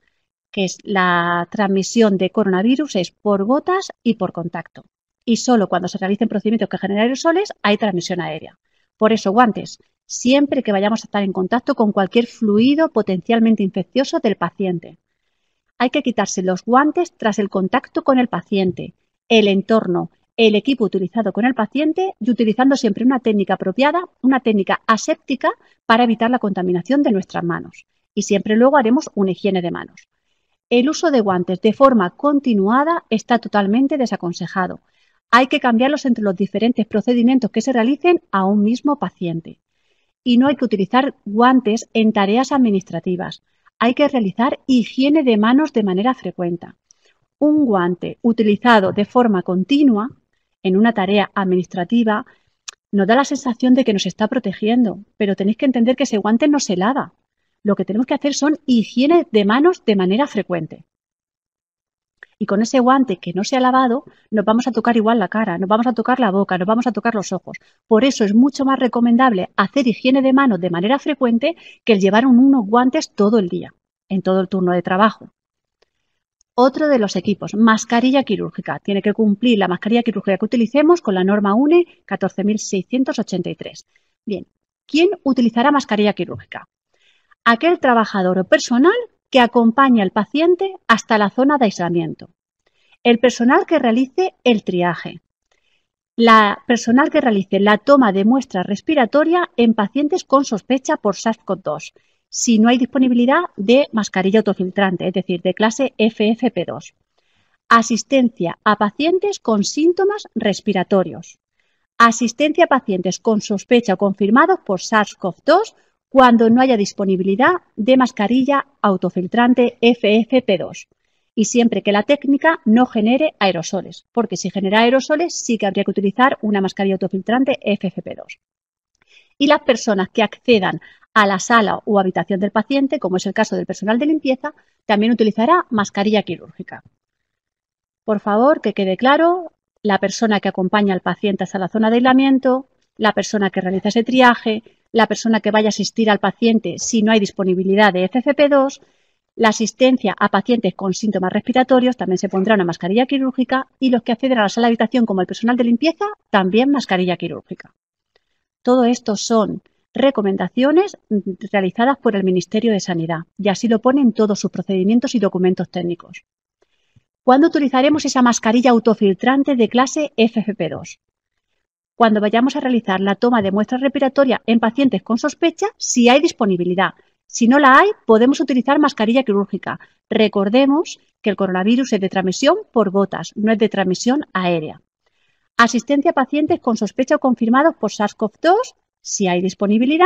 que la transmisión de coronavirus es por gotas y por contacto. Y solo cuando se realicen procedimientos que generan aerosoles hay transmisión aérea. Por eso, guantes, siempre que vayamos a estar en contacto con cualquier fluido potencialmente infeccioso del paciente. Hay que quitarse los guantes tras el contacto con el paciente, el entorno, el equipo utilizado con el paciente y utilizando siempre una técnica apropiada, una técnica aséptica para evitar la contaminación de nuestras manos. Y siempre luego haremos una higiene de manos. El uso de guantes de forma continuada está totalmente desaconsejado. Hay que cambiarlos entre los diferentes procedimientos que se realicen a un mismo paciente. Y no hay que utilizar guantes en tareas administrativas. Hay que realizar higiene de manos de manera frecuente. Un guante utilizado de forma continua en una tarea administrativa nos da la sensación de que nos está protegiendo, pero tenéis que entender que ese guante no se lava. Lo que tenemos que hacer son higiene de manos de manera frecuente. Y con ese guante que no se ha lavado, nos vamos a tocar igual la cara, nos vamos a tocar la boca, nos vamos a tocar los ojos. Por eso es mucho más recomendable hacer higiene de manos de manera frecuente que el llevar unos guantes todo el día, en todo el turno de trabajo. Otro de los equipos, mascarilla quirúrgica. Tiene que cumplir la mascarilla quirúrgica que utilicemos con la norma UNE 14.683. Bien, ¿quién utilizará mascarilla quirúrgica? Aquel trabajador o personal que acompaña al paciente hasta la zona de aislamiento. El personal que realice el triaje. La personal que realice la toma de muestra respiratoria en pacientes con sospecha por SARS-CoV-2, si no hay disponibilidad de mascarilla autofiltrante, es decir, de clase FFP2. Asistencia a pacientes con síntomas respiratorios. Asistencia a pacientes con sospecha o confirmados por SARS-CoV-2 cuando no haya disponibilidad de mascarilla autofiltrante FFP2 y siempre que la técnica no genere aerosoles, porque si genera aerosoles sí que habría que utilizar una mascarilla autofiltrante FFP2. Y las personas que accedan a la sala o habitación del paciente, como es el caso del personal de limpieza, también utilizará mascarilla quirúrgica. Por favor, que quede claro, la persona que acompaña al paciente hasta la zona de aislamiento, la persona que realiza ese triaje, la persona que vaya a asistir al paciente si no hay disponibilidad de FFP2, la asistencia a pacientes con síntomas respiratorios también se pondrá una mascarilla quirúrgica y los que acceden a la sala de habitación como el personal de limpieza también mascarilla quirúrgica. Todo esto son recomendaciones realizadas por el Ministerio de Sanidad y así lo ponen todos sus procedimientos y documentos técnicos. ¿Cuándo utilizaremos esa mascarilla autofiltrante de clase FFP2? Cuando vayamos a realizar la toma de muestra respiratoria en pacientes con sospecha, si hay disponibilidad. Si no la hay, podemos utilizar mascarilla quirúrgica. Recordemos que el coronavirus es de transmisión por gotas, no es de transmisión aérea. Asistencia a pacientes con sospecha o confirmados por SARS-CoV-2, si hay disponibilidad,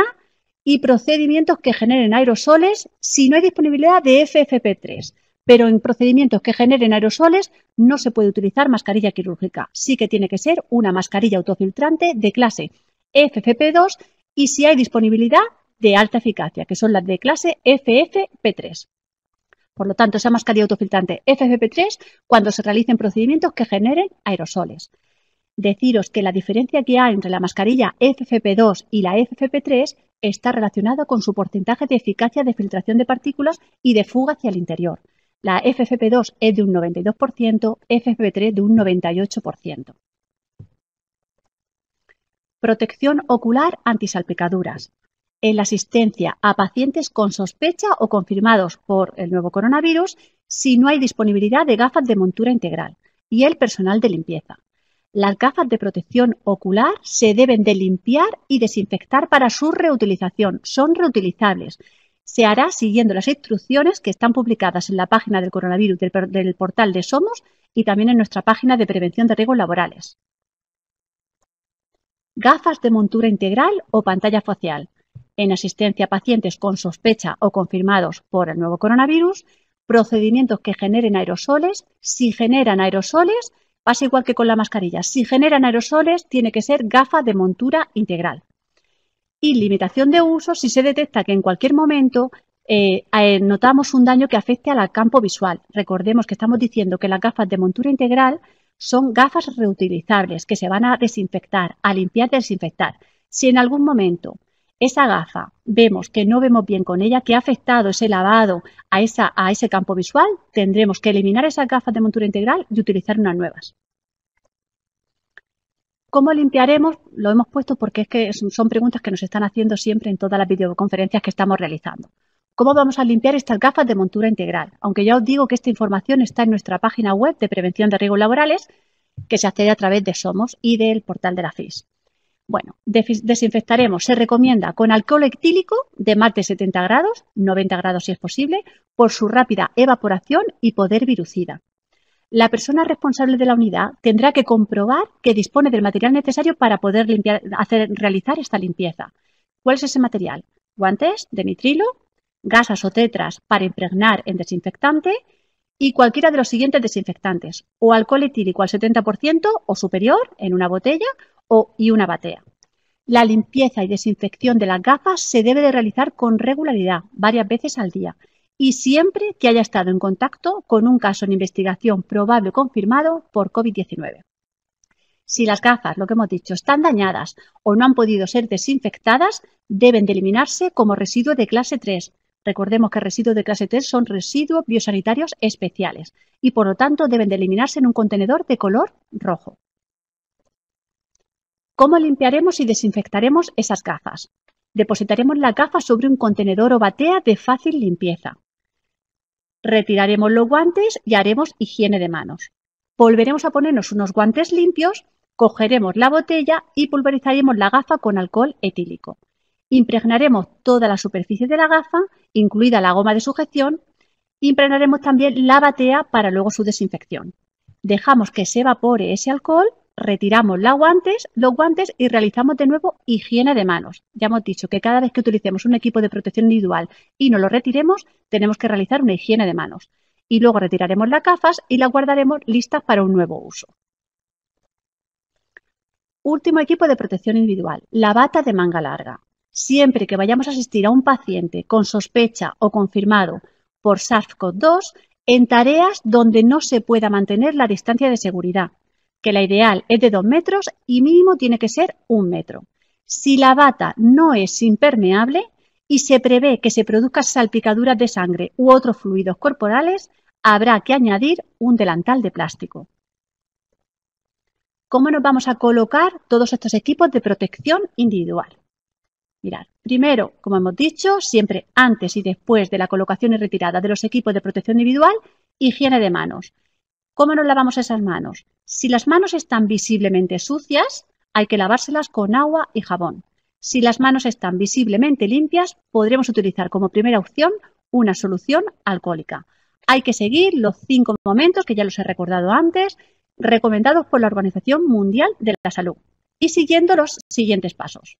y procedimientos que generen aerosoles si no hay disponibilidad de FFP3. Pero en procedimientos que generen aerosoles no se puede utilizar mascarilla quirúrgica. Sí que tiene que ser una mascarilla autofiltrante de clase FFP2 y si hay disponibilidad de alta eficacia, que son las de clase FFP3. Por lo tanto, esa mascarilla autofiltrante FFP3 cuando se realicen procedimientos que generen aerosoles. Deciros que la diferencia que hay entre la mascarilla FFP2 y la FFP3 está relacionada con su porcentaje de eficacia de filtración de partículas y de fuga hacia el interior. La FFP2 es de un 92%, FFP3 de un 98%. Protección ocular antisalpicaduras. En la asistencia a pacientes con sospecha o confirmados por el nuevo coronavirus si no hay disponibilidad de gafas de montura integral y el personal de limpieza. Las gafas de protección ocular se deben de limpiar y desinfectar para su reutilización. Son reutilizables. Se hará siguiendo las instrucciones que están publicadas en la página del coronavirus del portal de Somos y también en nuestra página de prevención de riesgos laborales. Gafas de montura integral o pantalla facial. En asistencia a pacientes con sospecha o confirmados por el nuevo coronavirus, procedimientos que generen aerosoles. Si generan aerosoles, pasa igual que con la mascarilla. Si generan aerosoles, tiene que ser gafa de montura integral. Y limitación de uso si se detecta que en cualquier momento notamos un daño que afecte al campo visual. Recordemos que estamos diciendo que las gafas de montura integral son gafas reutilizables que se van a desinfectar, a limpiar y desinfectar. Si en algún momento esa gafa vemos que no vemos bien con ella, que ha afectado ese lavado a ese campo visual, tendremos que eliminar esas gafas de montura integral y utilizar unas nuevas. ¿Cómo limpiaremos? Lo hemos puesto porque es que son preguntas que nos están haciendo siempre en todas las videoconferencias que estamos realizando. ¿Cómo vamos a limpiar estas gafas de montura integral? Aunque ya os digo que esta información está en nuestra página web de prevención de riesgos laborales, que se accede a través de Somos y del portal de la FIS. Bueno, desinfectaremos, se recomienda con alcohol etílico de más de 70 grados, 90 grados si es posible, por su rápida evaporación y poder virucida. La persona responsable de la unidad tendrá que comprobar que dispone del material necesario para poder realizar esta limpieza. ¿Cuál es ese material? Guantes de nitrilo, gasas o tetras para impregnar en desinfectante y cualquiera de los siguientes desinfectantes, o alcohol etílico al 70% o superior en una botella y una batea. La limpieza y desinfección de las gafas se debe de realizar con regularidad, varias veces al día, y siempre que haya estado en contacto con un caso en investigación probable o confirmado por COVID-19. Si las gafas, lo que hemos dicho, están dañadas o no han podido ser desinfectadas, deben de eliminarse como residuo de clase 3. Recordemos que residuos de clase 3 son residuos biosanitarios especiales y por lo tanto deben de eliminarse en un contenedor de color rojo. ¿Cómo limpiaremos y desinfectaremos esas gafas? Depositaremos las gafas sobre un contenedor o batea de fácil limpieza. Retiraremos los guantes y haremos higiene de manos. Volveremos a ponernos unos guantes limpios, cogeremos la botella y pulverizaremos la gafa con alcohol etílico. Impregnaremos toda la superficie de la gafa, incluida la goma de sujeción. Impregnaremos también la batea para luego su desinfección. Dejamos que se evapore ese alcohol, retiramos los guantes y realizamos de nuevo higiene de manos. Ya hemos dicho que cada vez que utilicemos un equipo de protección individual y no lo retiremos, tenemos que realizar una higiene de manos. Y luego retiraremos las gafas y las guardaremos listas para un nuevo uso. Último equipo de protección individual, la bata de manga larga. Siempre que vayamos a asistir a un paciente con sospecha o confirmado por SARS-CoV-2 en tareas donde no se pueda mantener la distancia de seguridad, que la ideal es de 2 metros y mínimo tiene que ser 1 metro. Si la bata no es impermeable y se prevé que se produzcan salpicaduras de sangre u otros fluidos corporales, habrá que añadir un delantal de plástico. ¿Cómo nos vamos a colocar todos estos equipos de protección individual? Mirad, primero, como hemos dicho, siempre antes y después de la colocación y retirada de los equipos de protección individual, higiene de manos. ¿Cómo nos lavamos esas manos? Si las manos están visiblemente sucias, hay que lavárselas con agua y jabón. Si las manos están visiblemente limpias, podremos utilizar como primera opción una solución alcohólica. Hay que seguir los 5 momentos, que ya los he recordado antes, recomendados por la Organización Mundial de la Salud y siguiendo los siguientes pasos.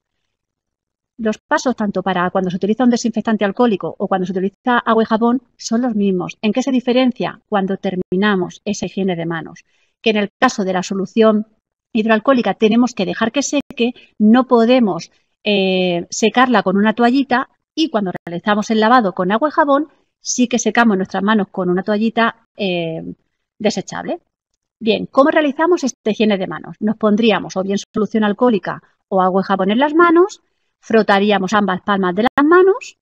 Los pasos tanto para cuando se utiliza un desinfectante alcohólico o cuando se utiliza agua y jabón son los mismos. ¿En qué se diferencia? Cuando terminamos esa higiene de manos. Que en el caso de la solución hidroalcohólica tenemos que dejar que seque, no podemos secarla con una toallita y cuando realizamos el lavado con agua y jabón sí que secamos nuestras manos con una toallita desechable. Bien, ¿cómo realizamos esta higiene de manos? Nos pondríamos o bien solución alcohólica o agua y jabón en las manos, frotaríamos ambas palmas de las manos,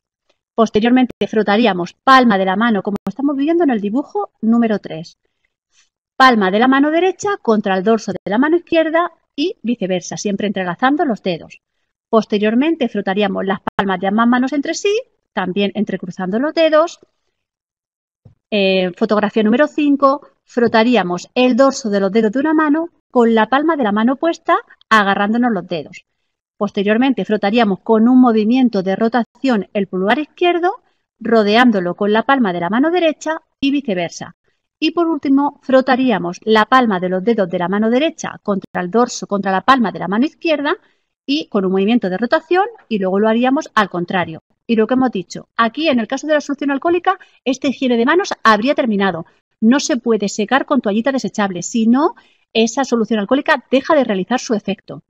posteriormente frotaríamos palma de la mano, como estamos viendo en el dibujo número 3, palma de la mano derecha contra el dorso de la mano izquierda y viceversa, siempre entrelazando los dedos. Posteriormente frotaríamos las palmas de ambas manos entre sí, también entrecruzando los dedos. Fotografía número 5, frotaríamos el dorso de los dedos de una mano con la palma de la mano opuesta agarrándonos los dedos. Posteriormente frotaríamos con un movimiento de rotación el pulgar izquierdo, rodeándolo con la palma de la mano derecha y viceversa. Y por último, frotaríamos la palma de los dedos de la mano derecha contra el dorso, contra la palma de la mano izquierda y con un movimiento de rotación y luego lo haríamos al contrario. Y lo que hemos dicho, aquí en el caso de la solución alcohólica, esta higiene de manos habría terminado. No se puede secar con toallita desechable, si no, esa solución alcohólica deja de realizar su efecto.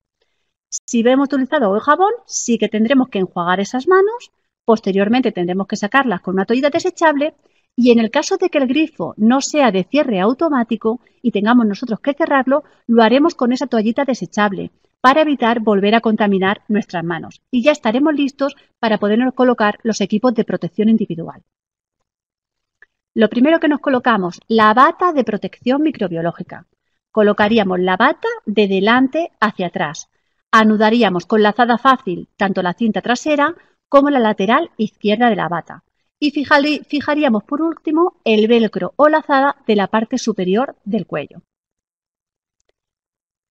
Si hemos utilizado agua y jabón, sí que tendremos que enjuagar esas manos, posteriormente tendremos que sacarlas con una toallita desechable y en el caso de que el grifo no sea de cierre automático y tengamos nosotros que cerrarlo, lo haremos con esa toallita desechable, para evitar volver a contaminar nuestras manos. Y ya estaremos listos para podernos colocar los equipos de protección individual. Lo primero que nos colocamos, la bata de protección microbiológica. Colocaríamos la bata de delante hacia atrás. Anudaríamos con lazada fácil tanto la cinta trasera como la lateral izquierda de la bata. Y fijaríamos por último el velcro o lazada de la parte superior del cuello.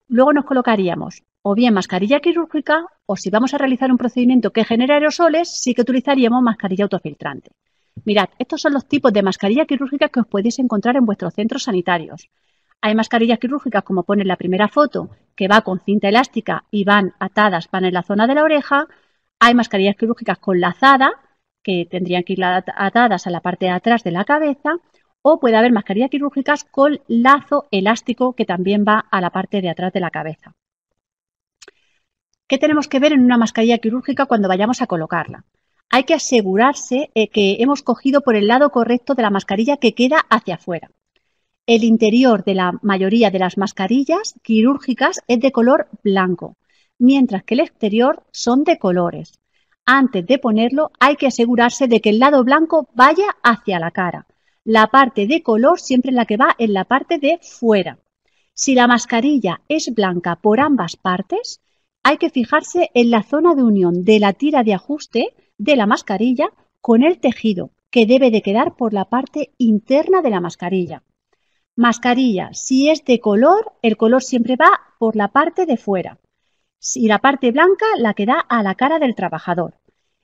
Luego nos colocaríamos o bien mascarilla quirúrgica o si vamos a realizar un procedimiento que genera aerosoles, sí que utilizaríamos mascarilla autofiltrante. Mirad, estos son los tipos de mascarilla quirúrgica que os podéis encontrar en vuestros centros sanitarios. Hay mascarillas quirúrgicas, como pone en la primera foto, que va con cinta elástica y van atadas, van en la zona de la oreja. Hay mascarillas quirúrgicas con lazada, que tendrían que ir atadas a la parte de atrás de la cabeza. O puede haber mascarillas quirúrgicas con lazo elástico, que también va a la parte de atrás de la cabeza. ¿Qué tenemos que ver en una mascarilla quirúrgica cuando vayamos a colocarla? Hay que asegurarse que hemos cogido por el lado correcto de la mascarilla que queda hacia afuera. El interior de la mayoría de las mascarillas quirúrgicas es de color blanco, mientras que el exterior son de colores. Antes de ponerlo hay que asegurarse de que el lado blanco vaya hacia la cara. La parte de color siempre es la que va en la parte de fuera. Si la mascarilla es blanca por ambas partes, hay que fijarse en la zona de unión de la tira de ajuste de la mascarilla con el tejido, que debe de quedar por la parte interna de la mascarilla. Mascarilla, si es de color, el color siempre va por la parte de fuera. Si la parte blanca, la que da a la cara del trabajador.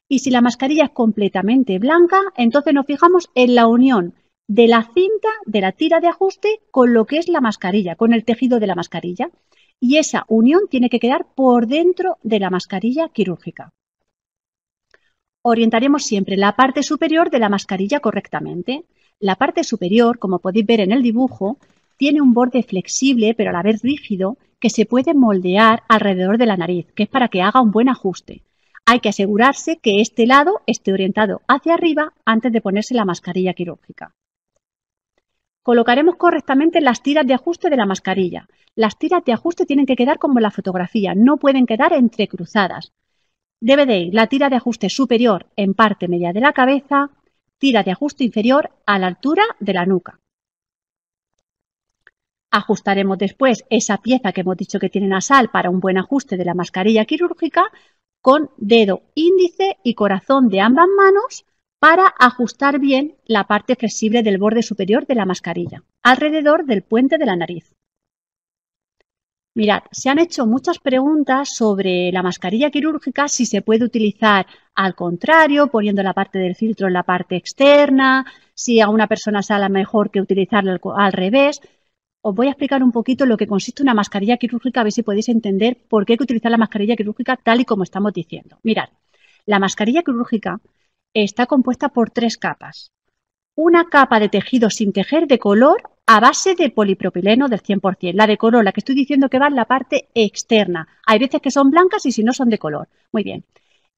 Y si la mascarilla es completamente blanca, entonces nos fijamos en la unión de la cinta, de la tira de ajuste, con lo que es la mascarilla, con el tejido de la mascarilla. Y esa unión tiene que quedar por dentro de la mascarilla quirúrgica. Orientaremos siempre la parte superior de la mascarilla correctamente. La parte superior, como podéis ver en el dibujo, tiene un borde flexible, pero a la vez rígido, que se puede moldear alrededor de la nariz, que es para que haga un buen ajuste. Hay que asegurarse que este lado esté orientado hacia arriba antes de ponerse la mascarilla quirúrgica. Colocaremos correctamente las tiras de ajuste de la mascarilla. Las tiras de ajuste tienen que quedar como en la fotografía, no pueden quedar entrecruzadas. Debe de ir la tira de ajuste superior en parte media de la cabeza, tira de ajuste inferior a la altura de la nuca. Ajustaremos después esa pieza que hemos dicho que tiene nasal para un buen ajuste de la mascarilla quirúrgica con dedo índice y corazón de ambas manos para ajustar bien la parte flexible del borde superior de la mascarilla, alrededor del puente de la nariz. Mirad, se han hecho muchas preguntas sobre la mascarilla quirúrgica, si se puede utilizar al contrario, poniendo la parte del filtro en la parte externa, si a una persona sale mejor que utilizarlo al revés. Os voy a explicar un poquito lo que consiste una mascarilla quirúrgica, a ver si podéis entender por qué hay que utilizar la mascarilla quirúrgica tal y como estamos diciendo. Mirad, la mascarilla quirúrgica está compuesta por 3 capas. Una capa de tejido sin tejer de color a base de polipropileno del 100%. La de color, la que estoy diciendo que va en la parte externa. Hay veces que son blancas y si no son de color. Muy bien.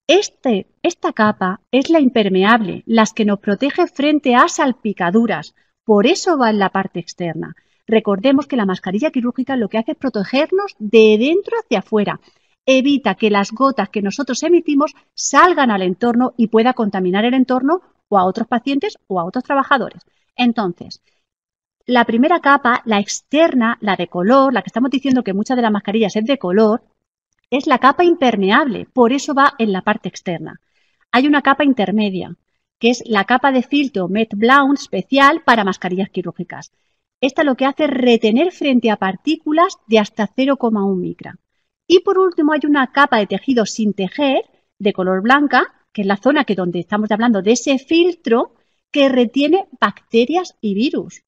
Esta capa es la impermeable, las que nos protege frente a salpicaduras. Por eso va en la parte externa. Recordemos que la mascarilla quirúrgica lo que hace es protegernos de dentro hacia afuera. Evita que las gotas que nosotros emitimos salgan al entorno y pueda contaminar el entorno o a otros pacientes o a otros trabajadores. Entonces, la primera capa, la externa, la de color, la que estamos diciendo que muchas de las mascarillas es de color, es la capa impermeable, por eso va en la parte externa. Hay una capa intermedia, que es la capa de filtro Met Blount especial para mascarillas quirúrgicas. Esta lo que hace es retener frente a partículas de hasta 0,1 micra. Y por último hay una capa de tejido sin tejer, de color blanca, que es la zona que donde estamos hablando de ese filtro que retiene bacterias y virus.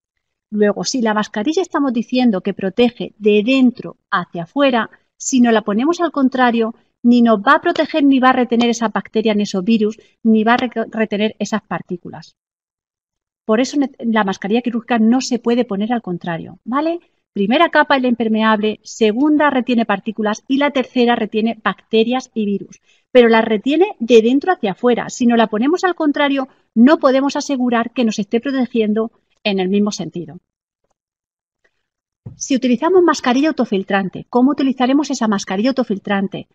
Luego, si la mascarilla estamos diciendo que protege de dentro hacia afuera, si no la ponemos al contrario, ni nos va a proteger ni va a retener esas bacterias ni esos virus, ni va a retener esas partículas. Por eso la mascarilla quirúrgica no se puede poner al contrario, ¿vale? Primera capa es la impermeable, segunda retiene partículas y la tercera retiene bacterias y virus. Pero la retiene de dentro hacia afuera. Si no la ponemos al contrario, no podemos asegurar que nos esté protegiendo en el mismo sentido. Si utilizamos mascarilla autofiltrante, ¿cómo utilizaremos esa mascarilla autofiltrante?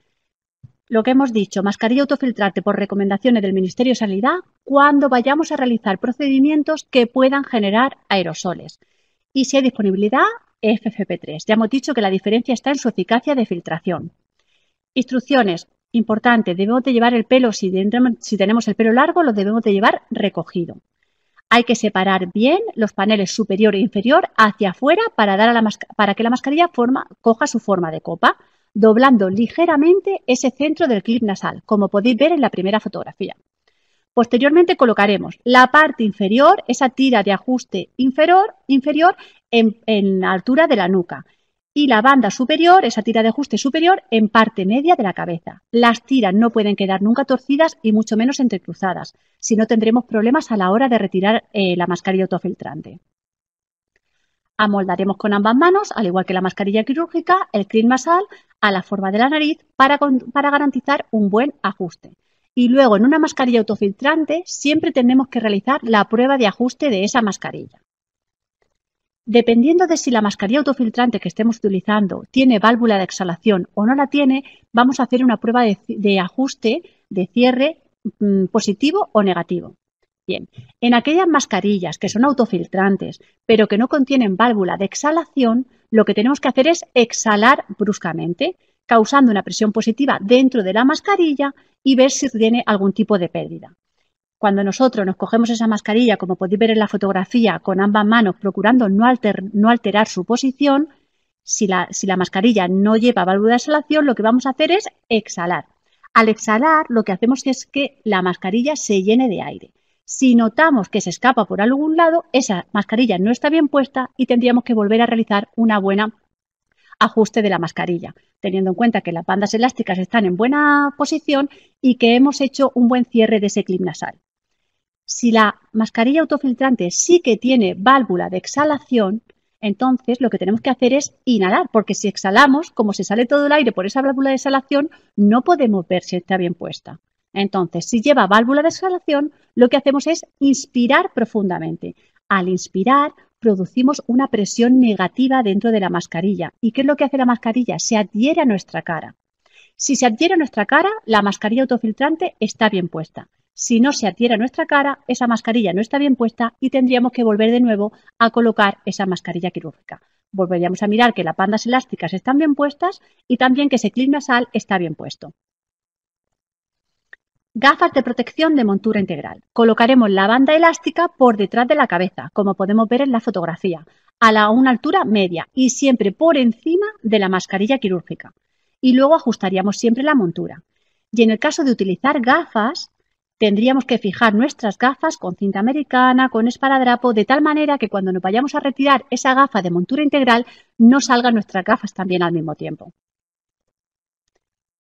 Lo que hemos dicho, mascarilla autofiltrante por recomendaciones del Ministerio de Sanidad cuando vayamos a realizar procedimientos que puedan generar aerosoles. Y si hay disponibilidad, FFP3. Ya hemos dicho que la diferencia está en su eficacia de filtración. Instrucciones. Importante, debemos de llevar el pelo, si tenemos el pelo largo, lo debemos de llevar recogido. Hay que separar bien los paneles superior e inferior hacia afuera para que la mascarilla coja su forma de copa, doblando ligeramente ese centro del clip nasal, como podéis ver en la primera fotografía. Posteriormente colocaremos la parte inferior, esa tira de ajuste inferior en la altura de la nuca y la banda superior, esa tira de ajuste superior, en parte media de la cabeza. Las tiras no pueden quedar nunca torcidas y mucho menos entrecruzadas, si no tendremos problemas a la hora de retirar la mascarilla autofiltrante. Amoldaremos con ambas manos, al igual que la mascarilla quirúrgica, el clip nasal a la forma de la nariz para garantizar un buen ajuste. Y luego en una mascarilla autofiltrante siempre tenemos que realizar la prueba de ajuste de esa mascarilla. Dependiendo de si la mascarilla autofiltrante que estemos utilizando tiene válvula de exhalación o no la tiene, vamos a hacer una prueba de ajuste de cierre positivo o negativo. Bien, en aquellas mascarillas que son autofiltrantes, pero que no contienen válvula de exhalación, lo que tenemos que hacer es exhalar bruscamente, causando una presión positiva dentro de la mascarilla y ver si tiene algún tipo de pérdida. Cuando nosotros nos cogemos esa mascarilla, como podéis ver en la fotografía, con ambas manos, procurando no alterar su posición, si la mascarilla no lleva válvula de exhalación, lo que vamos a hacer es exhalar. Al exhalar, lo que hacemos es que la mascarilla se llene de aire. Si notamos que se escapa por algún lado, esa mascarilla no está bien puesta y tendríamos que volver a realizar una buena ajuste de la mascarilla, teniendo en cuenta que las bandas elásticas están en buena posición y que hemos hecho un buen cierre de ese clip nasal. Si la mascarilla autofiltrante sí que tiene válvula de exhalación, entonces lo que tenemos que hacer es inhalar, porque si exhalamos, como se sale todo el aire por esa válvula de exhalación, no podemos ver si está bien puesta. Entonces, si lleva válvula de exhalación, lo que hacemos es inspirar profundamente. Al inspirar, producimos una presión negativa dentro de la mascarilla. ¿Y qué es lo que hace la mascarilla? Se adhiere a nuestra cara. Si se adhiere a nuestra cara, la mascarilla autofiltrante está bien puesta. Si no se adhiere a nuestra cara, esa mascarilla no está bien puesta y tendríamos que volver de nuevo a colocar esa mascarilla quirúrgica. Volveríamos a mirar que las bandas elásticas están bien puestas y también que ese clip nasal está bien puesto. Gafas de protección de montura integral. Colocaremos la banda elástica por detrás de la cabeza, como podemos ver en la fotografía, a una altura media y siempre por encima de la mascarilla quirúrgica. Y luego ajustaríamos siempre la montura. Y en el caso de utilizar gafas, tendríamos que fijar nuestras gafas con cinta americana, con esparadrapo, de tal manera que cuando nos vayamos a retirar esa gafa de montura integral, no salgan nuestras gafas también al mismo tiempo.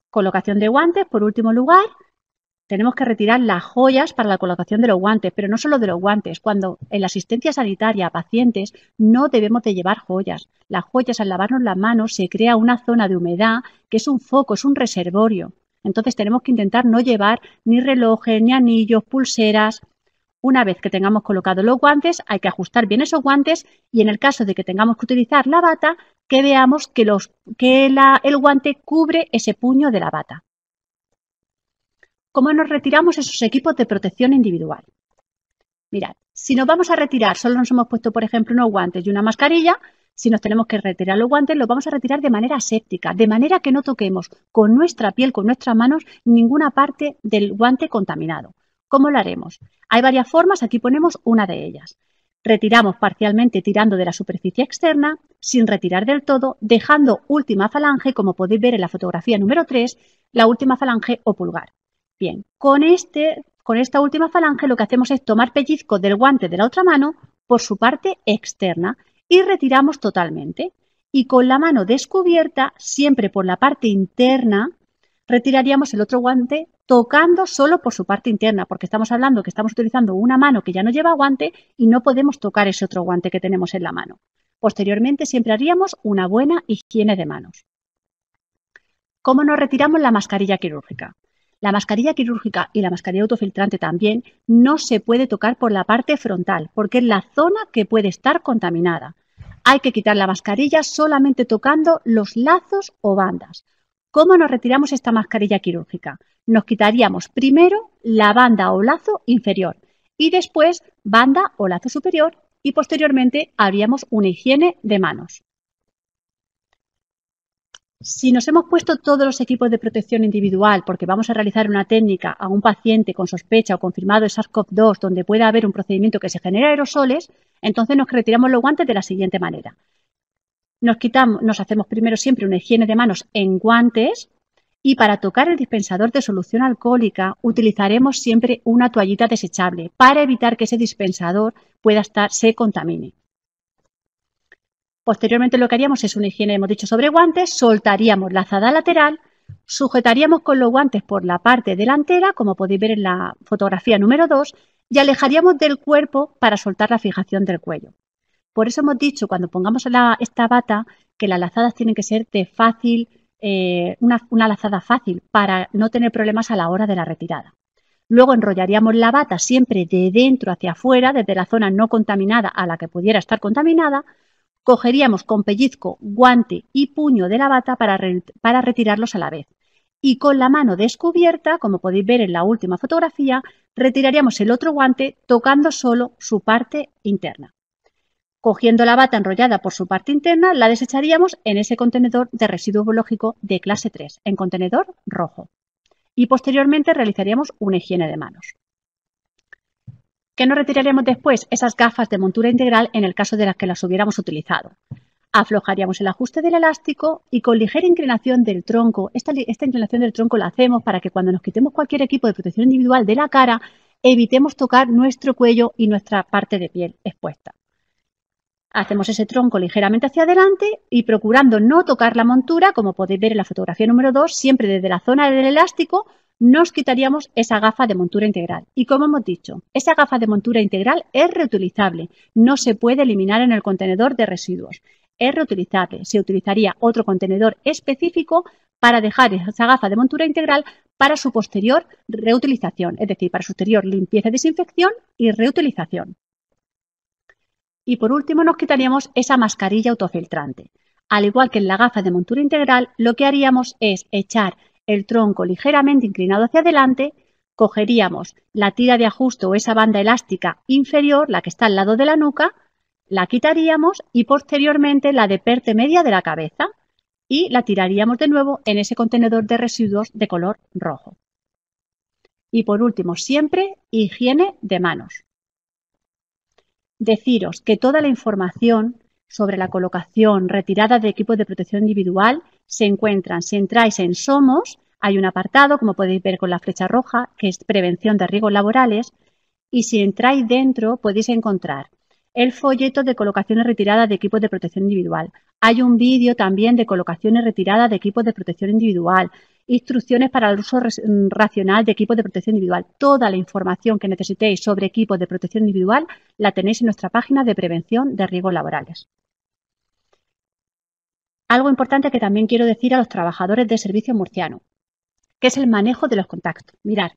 Colocación de guantes, por último lugar. Tenemos que retirar las joyas para la colocación de los guantes, pero no solo de los guantes. Cuando en la asistencia sanitaria a pacientes no debemos de llevar joyas. Las joyas, al lavarnos las manos, se crea una zona de humedad que es un foco, es un reservorio. Entonces tenemos que intentar no llevar ni relojes, ni anillos, pulseras. Una vez que tengamos colocados los guantes, hay que ajustar bien esos guantes y en el caso de que tengamos que utilizar la bata, que veamos que el guante cubre ese puño de la bata. ¿Cómo nos retiramos esos equipos de protección individual? Mirad, si nos vamos a retirar, solo nos hemos puesto, por ejemplo, unos guantes y una mascarilla, si nos tenemos que retirar los guantes, los vamos a retirar de manera aséptica, de manera que no toquemos con nuestra piel, con nuestras manos, ninguna parte del guante contaminado. ¿Cómo lo haremos? Hay varias formas, aquí ponemos una de ellas. Retiramos parcialmente tirando de la superficie externa, sin retirar del todo, dejando última falange, como podéis ver en la fotografía número 3, la última falange o pulgar. Bien, con esta última falange lo que hacemos es tomar pellizco del guante de la otra mano por su parte externa y retiramos totalmente. Y con la mano descubierta, siempre por la parte interna, retiraríamos el otro guante tocando solo por su parte interna, porque estamos hablando que estamos utilizando una mano que ya no lleva guante y no podemos tocar ese otro guante que tenemos en la mano. Posteriormente siempre haríamos una buena higiene de manos. ¿Cómo nos retiramos la mascarilla quirúrgica? La mascarilla quirúrgica y la mascarilla autofiltrante también no se puede tocar por la parte frontal porque es la zona que puede estar contaminada. Hay que quitar la mascarilla solamente tocando los lazos o bandas. ¿Cómo nos retiramos esta mascarilla quirúrgica? Nos quitaríamos primero la banda o lazo inferior y después banda o lazo superior y posteriormente haríamos una higiene de manos. Si nos hemos puesto todos los equipos de protección individual porque vamos a realizar una técnica a un paciente con sospecha o confirmado de SARS-CoV-2 donde pueda haber un procedimiento que se genere aerosoles, entonces nos retiramos los guantes de la siguiente manera. Nos hacemos primero siempre una higiene de manos en guantes y para tocar el dispensador de solución alcohólica utilizaremos siempre una toallita desechable para evitar que ese dispensador se contamine. Posteriormente lo que haríamos es una higiene, hemos dicho, sobre guantes, soltaríamos la azada lateral, sujetaríamos con los guantes por la parte delantera, como podéis ver en la fotografía número 2, y alejaríamos del cuerpo para soltar la fijación del cuello. Por eso hemos dicho, cuando pongamos esta bata, que las lazadas tienen que ser de fácil, una lazada fácil, para no tener problemas a la hora de la retirada. Luego enrollaríamos la bata siempre de dentro hacia afuera, desde la zona no contaminada a la que pudiera estar contaminada. Cogeríamos con pellizco, guante y puño de la bata para retirarlos a la vez. Y con la mano descubierta, como podéis ver en la última fotografía, retiraríamos el otro guante tocando solo su parte interna. Cogiendo la bata enrollada por su parte interna, la desecharíamos en ese contenedor de residuo biológico de clase 3, en contenedor rojo. Y posteriormente realizaríamos una higiene de manos. ¿Qué nos retiraríamos después? Esas gafas de montura integral en el caso de las que las hubiéramos utilizado. Aflojaríamos el ajuste del elástico y con ligera inclinación del tronco, esta inclinación del tronco la hacemos para que cuando nos quitemos cualquier equipo de protección individual de la cara, evitemos tocar nuestro cuello y nuestra parte de piel expuesta. Hacemos ese tronco ligeramente hacia adelante y procurando no tocar la montura, como podéis ver en la fotografía número 2, siempre desde la zona del elástico, nos quitaríamos esa gafa de montura integral. Y como hemos dicho, esa gafa de montura integral es reutilizable, no se puede eliminar en el contenedor de residuos. Es reutilizable, se utilizaría otro contenedor específico para dejar esa gafa de montura integral para su posterior reutilización, es decir, para su posterior limpieza y desinfección y reutilización. Y por último nos quitaríamos esa mascarilla autofiltrante. Al igual que en la gafa de montura integral, lo que haríamos es echar el tronco ligeramente inclinado hacia adelante, cogeríamos la tira de ajuste o esa banda elástica inferior, la que está al lado de la nuca, la quitaríamos y posteriormente la de parte media de la cabeza y la tiraríamos de nuevo en ese contenedor de residuos de color rojo. Y por último, siempre higiene de manos. Deciros que toda la información sobre la colocación, retirada de equipos de protección individual se encuentran. Si entráis en Somos, hay un apartado, como podéis ver con la flecha roja, que es prevención de riesgos laborales. Y si entráis dentro, podéis encontrar el folleto de colocación y retirada de equipos de protección individual. Hay un vídeo también de colocación y retirada de equipos de protección individual. Instrucciones para el uso racional de equipos de protección individual. Toda la información que necesitéis sobre equipos de protección individual la tenéis en nuestra página de prevención de riesgos laborales. Algo importante que también quiero decir a los trabajadores del servicio murciano, que es el manejo de los contactos. Mirad,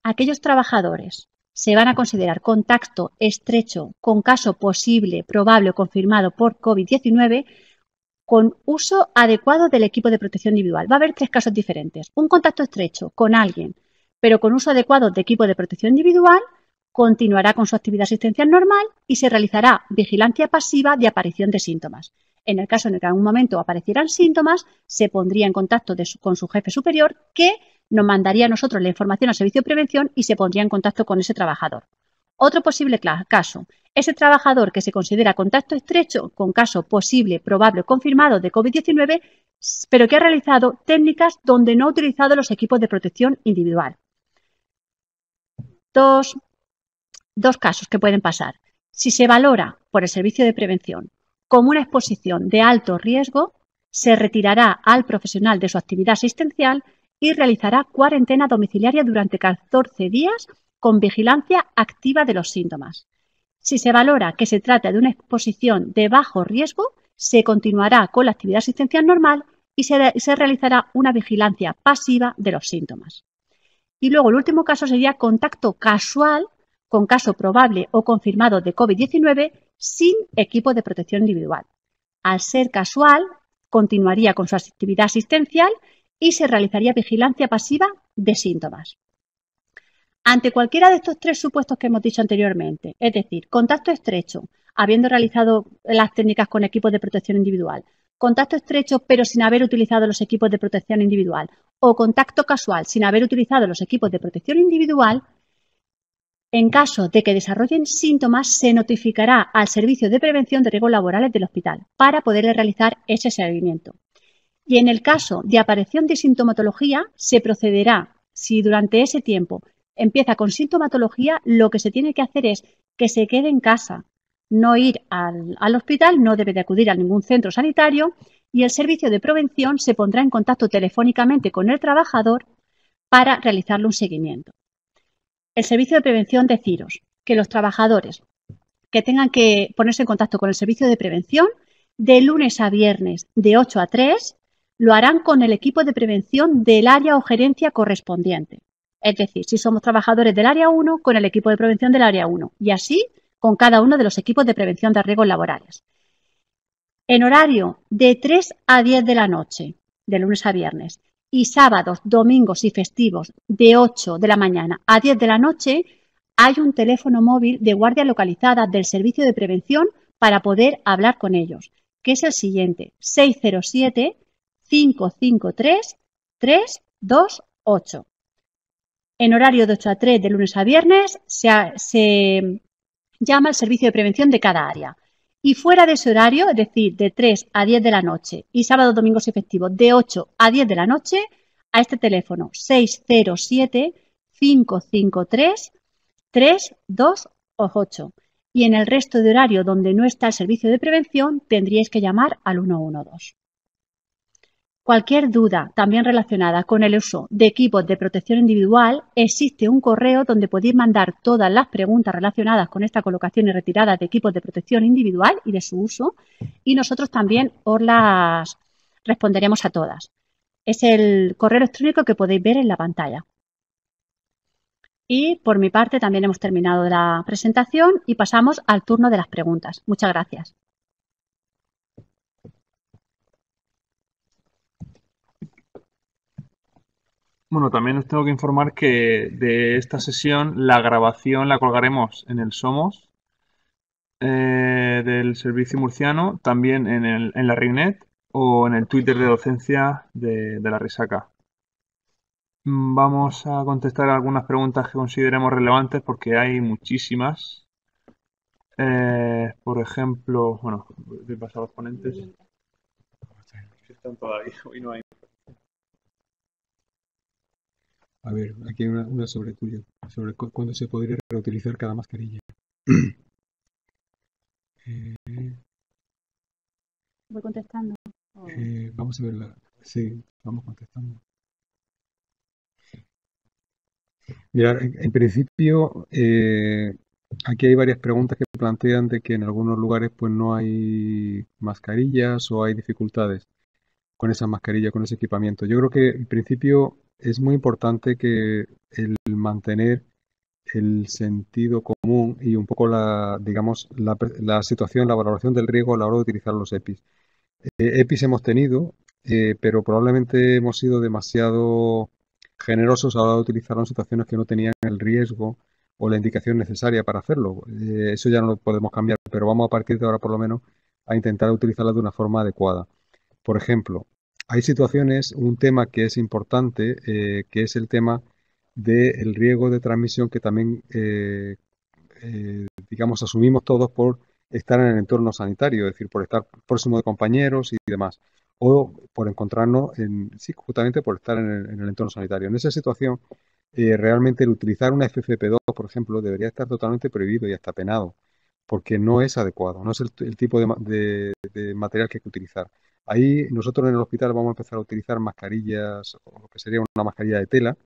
aquellos trabajadores se van a considerar contacto estrecho con caso posible, probable o confirmado por COVID-19 con uso adecuado del equipo de protección individual. Va a haber tres casos diferentes. Un contacto estrecho con alguien, pero con uso adecuado de equipo de protección individual, continuará con su actividad asistencial normal y se realizará vigilancia pasiva de aparición de síntomas. En el caso en el que en algún momento aparecieran síntomas, se pondría en contacto con su jefe superior que nos mandaría a nosotros la información al servicio de prevención y se pondría en contacto con ese trabajador. Otro posible caso, ese trabajador que se considera contacto estrecho con caso posible, probable o confirmado de COVID-19, pero que ha realizado técnicas donde no ha utilizado los equipos de protección individual. Dos casos que pueden pasar. Si se valora por el servicio de prevención como una exposición de alto riesgo, se retirará al profesional de su actividad asistencial y realizará cuarentena domiciliaria durante 14 días con vigilancia activa de los síntomas. Si se valora que se trata de una exposición de bajo riesgo, se continuará con la actividad asistencial normal y se realizará una vigilancia pasiva de los síntomas. Y luego el último caso sería contacto casual con caso probable o confirmado de COVID-19 sin equipo de protección individual. Al ser casual, continuaría con su actividad asistencial y se realizaría vigilancia pasiva de síntomas. Ante cualquiera de estos tres supuestos que hemos dicho anteriormente, es decir, contacto estrecho, habiendo realizado las técnicas con equipos de protección individual, contacto estrecho pero sin haber utilizado los equipos de protección individual, o contacto casual sin haber utilizado los equipos de protección individual, en caso de que desarrollen síntomas, se notificará al Servicio de Prevención de Riesgos Laborales del hospital para poderle realizar ese seguimiento. Y en el caso de aparición de sintomatología, se procederá, si durante ese tiempo empieza con sintomatología, lo que se tiene que hacer es que se quede en casa, no ir al hospital, no debe de acudir a ningún centro sanitario y el servicio de prevención se pondrá en contacto telefónicamente con el trabajador para realizarle un seguimiento. El servicio de prevención, deciros que los trabajadores que tengan que ponerse en contacto con el servicio de prevención de lunes a viernes de 8 a 3 lo harán con el equipo de prevención del área o gerencia correspondiente. Es decir, si somos trabajadores del área 1, con el equipo de prevención del área 1 y así con cada uno de los equipos de prevención de riesgos laborales. En horario de 3 a 10 de la noche, de lunes a viernes, y sábados, domingos y festivos de 8 de la mañana a 10 de la noche, hay un teléfono móvil de guardia localizada del Servicio de Prevención para poder hablar con ellos, que es el siguiente, 607-553-328. En horario de 8 a 3 de lunes a viernes se llama al servicio de prevención de cada área. Y fuera de ese horario, es decir, de 3 a 10 de la noche y sábados, domingos y festivos de 8 a 10 de la noche, a este teléfono 607-553-328. Y en el resto de horario donde no está el servicio de prevención, tendríais que llamar al 112. Cualquier duda también relacionada con el uso de equipos de protección individual, existe un correo donde podéis mandar todas las preguntas relacionadas con esta colocación y retirada de equipos de protección individual y de su uso, y nosotros también os las responderemos a todas. Es el correo electrónico que podéis ver en la pantalla. Y por mi parte también hemos terminado la presentación y pasamos al turno de las preguntas. Muchas gracias. Bueno, también os tengo que informar que de esta sesión la grabación la colgaremos en el Somos del Servicio Murciano, también en la RINET o en el Twitter de docencia de la Risaca. Vamos a contestar algunas preguntas que consideremos relevantes porque hay muchísimas. Por ejemplo, bueno, voy a pasar a los ponentes. Están todavía, hoy no hay. A ver, aquí hay una sobre tuyo, sobre cuándo se podría reutilizar cada mascarilla. Voy contestando. Vamos a verla. Sí, vamos contestando. Mira, en principio, aquí hay varias preguntas que plantean de que en algunos lugares pues no hay mascarillas o hay dificultades con esa mascarilla, con ese equipamiento. Yo creo que en principio es muy importante que el mantener el sentido común y un poco digamos, la situación, la valoración del riesgo a la hora de utilizar los EPIs. EPIs hemos tenido, pero probablemente hemos sido demasiado generosos a la hora de utilizarlo en situaciones que no tenían el riesgo o la indicación necesaria para hacerlo. Eso ya no lo podemos cambiar, pero vamos a partir de ahora por lo menos a intentar utilizarlo de una forma adecuada. Por ejemplo, hay situaciones, un tema que es importante, que es el tema del riesgo de transmisión que también, digamos, asumimos todos por estar en el entorno sanitario, es decir, por estar próximo de compañeros y demás, o por encontrarnos, sí, justamente por estar en el entorno sanitario. En esa situación, realmente el utilizar una FFP2, por ejemplo, debería estar totalmente prohibido y hasta penado, porque no es adecuado, no es el tipo de material que hay que utilizar. Ahí nosotros en el hospital vamos a empezar a utilizar mascarillas, o lo que sería una mascarilla de tela,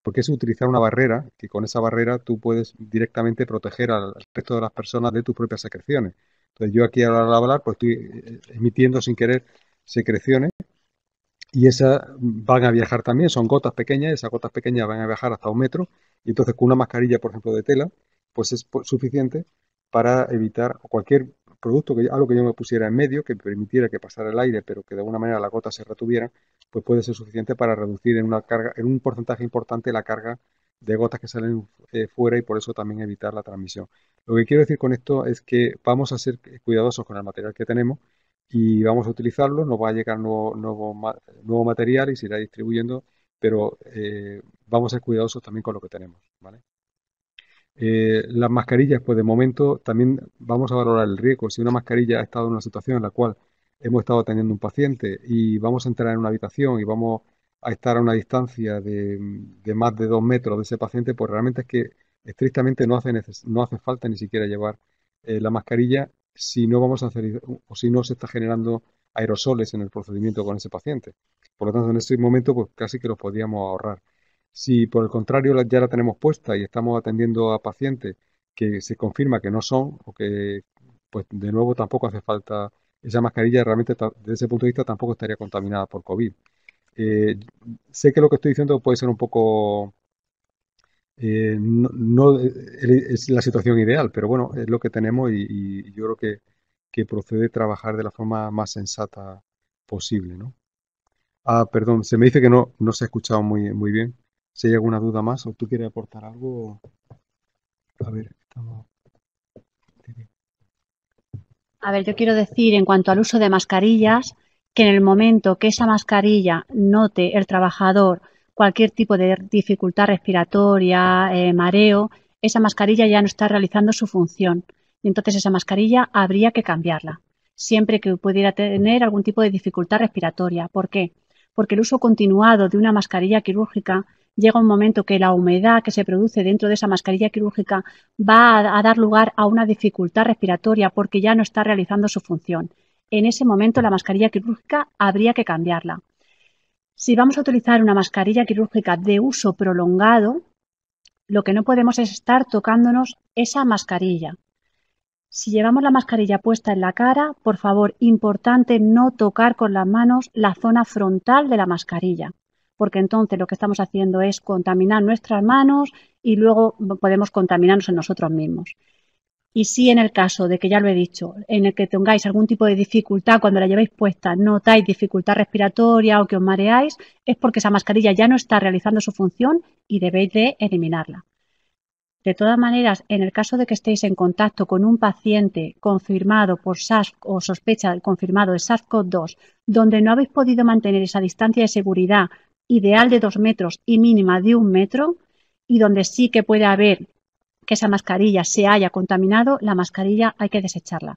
porque es utilizar una barrera, que con esa barrera tú puedes directamente proteger al resto de las personas de tus propias secreciones. Entonces yo aquí al hablar pues estoy emitiendo sin querer secreciones y esas van a viajar también, son gotas pequeñas, esas gotas pequeñas van a viajar hasta 1 metro y entonces con una mascarilla, por ejemplo, de tela, pues es suficiente para evitar cualquier producto, algo que yo me pusiera en medio, que permitiera que pasara el aire, pero que de alguna manera las gotas se retuvieran, pues puede ser suficiente para reducir en un porcentaje importante la carga de gotas que salen fuera y por eso también evitar la transmisión. Lo que quiero decir con esto es que vamos a ser cuidadosos con el material que tenemos y vamos a utilizarlo, nos va a llegar nuevo material y se irá distribuyendo, pero vamos a ser cuidadosos también con lo que tenemos, ¿vale? Las mascarillas, pues de momento también vamos a valorar el riesgo. Si una mascarilla ha estado en una situación en la cual hemos estado atendiendo un paciente y vamos a entrar en una habitación y vamos a estar a una distancia de más de 2 metros de ese paciente, pues realmente es que estrictamente no hace falta ni siquiera llevar la mascarilla si no vamos a hacer o si no se está generando aerosoles en el procedimiento con ese paciente. Por lo tanto, en ese momento, pues casi que los podríamos ahorrar. Si por el contrario ya la tenemos puesta y estamos atendiendo a pacientes que se confirma que no son o que, pues de nuevo tampoco hace falta esa mascarilla, realmente desde ese punto de vista tampoco estaría contaminada por COVID. Eh, Sé que lo que estoy diciendo puede ser un poco, no es la situación ideal, pero bueno, es lo que tenemos y yo creo que procede trabajar de la forma más sensata posible, ¿no? Ah, perdón, se me dice que no se ha escuchado muy bien. Si hay alguna duda más o tú quieres aportar algo, a ver, estamos. A ver, yo quiero decir en cuanto al uso de mascarillas, que en el momento que esa mascarilla note el trabajador cualquier tipo de dificultad respiratoria, mareo, esa mascarilla ya no está realizando su función. Y entonces esa mascarilla habría que cambiarla, siempre que pudiera tener algún tipo de dificultad respiratoria. ¿Por qué? Porque el uso continuado de una mascarilla quirúrgica llega un momento que la humedad que se produce dentro de esa mascarilla quirúrgica va a dar lugar a una dificultad respiratoria porque ya no está realizando su función. En ese momento la mascarilla quirúrgica habría que cambiarla. Si vamos a utilizar una mascarilla quirúrgica de uso prolongado, lo que no podemos es estar tocándonos esa mascarilla. Si llevamos la mascarilla puesta en la cara, por favor, importante no tocar con las manos la zona frontal de la mascarilla, porque entonces lo que estamos haciendo es contaminar nuestras manos y luego podemos contaminarnos en nosotros mismos. Y si en el caso de que, ya lo he dicho, en el que tengáis algún tipo de dificultad cuando la lleváis puesta, notáis dificultad respiratoria o que os mareáis, es porque esa mascarilla ya no está realizando su función y debéis de eliminarla. De todas maneras, en el caso de que estéis en contacto con un paciente confirmado por SARS o sospecha confirmado de SARS-CoV-2, donde no habéis podido mantener esa distancia de seguridad ideal de 2 metros y mínima de 1 metro, y donde sí que puede haber que esa mascarilla se haya contaminado, la mascarilla hay que desecharla.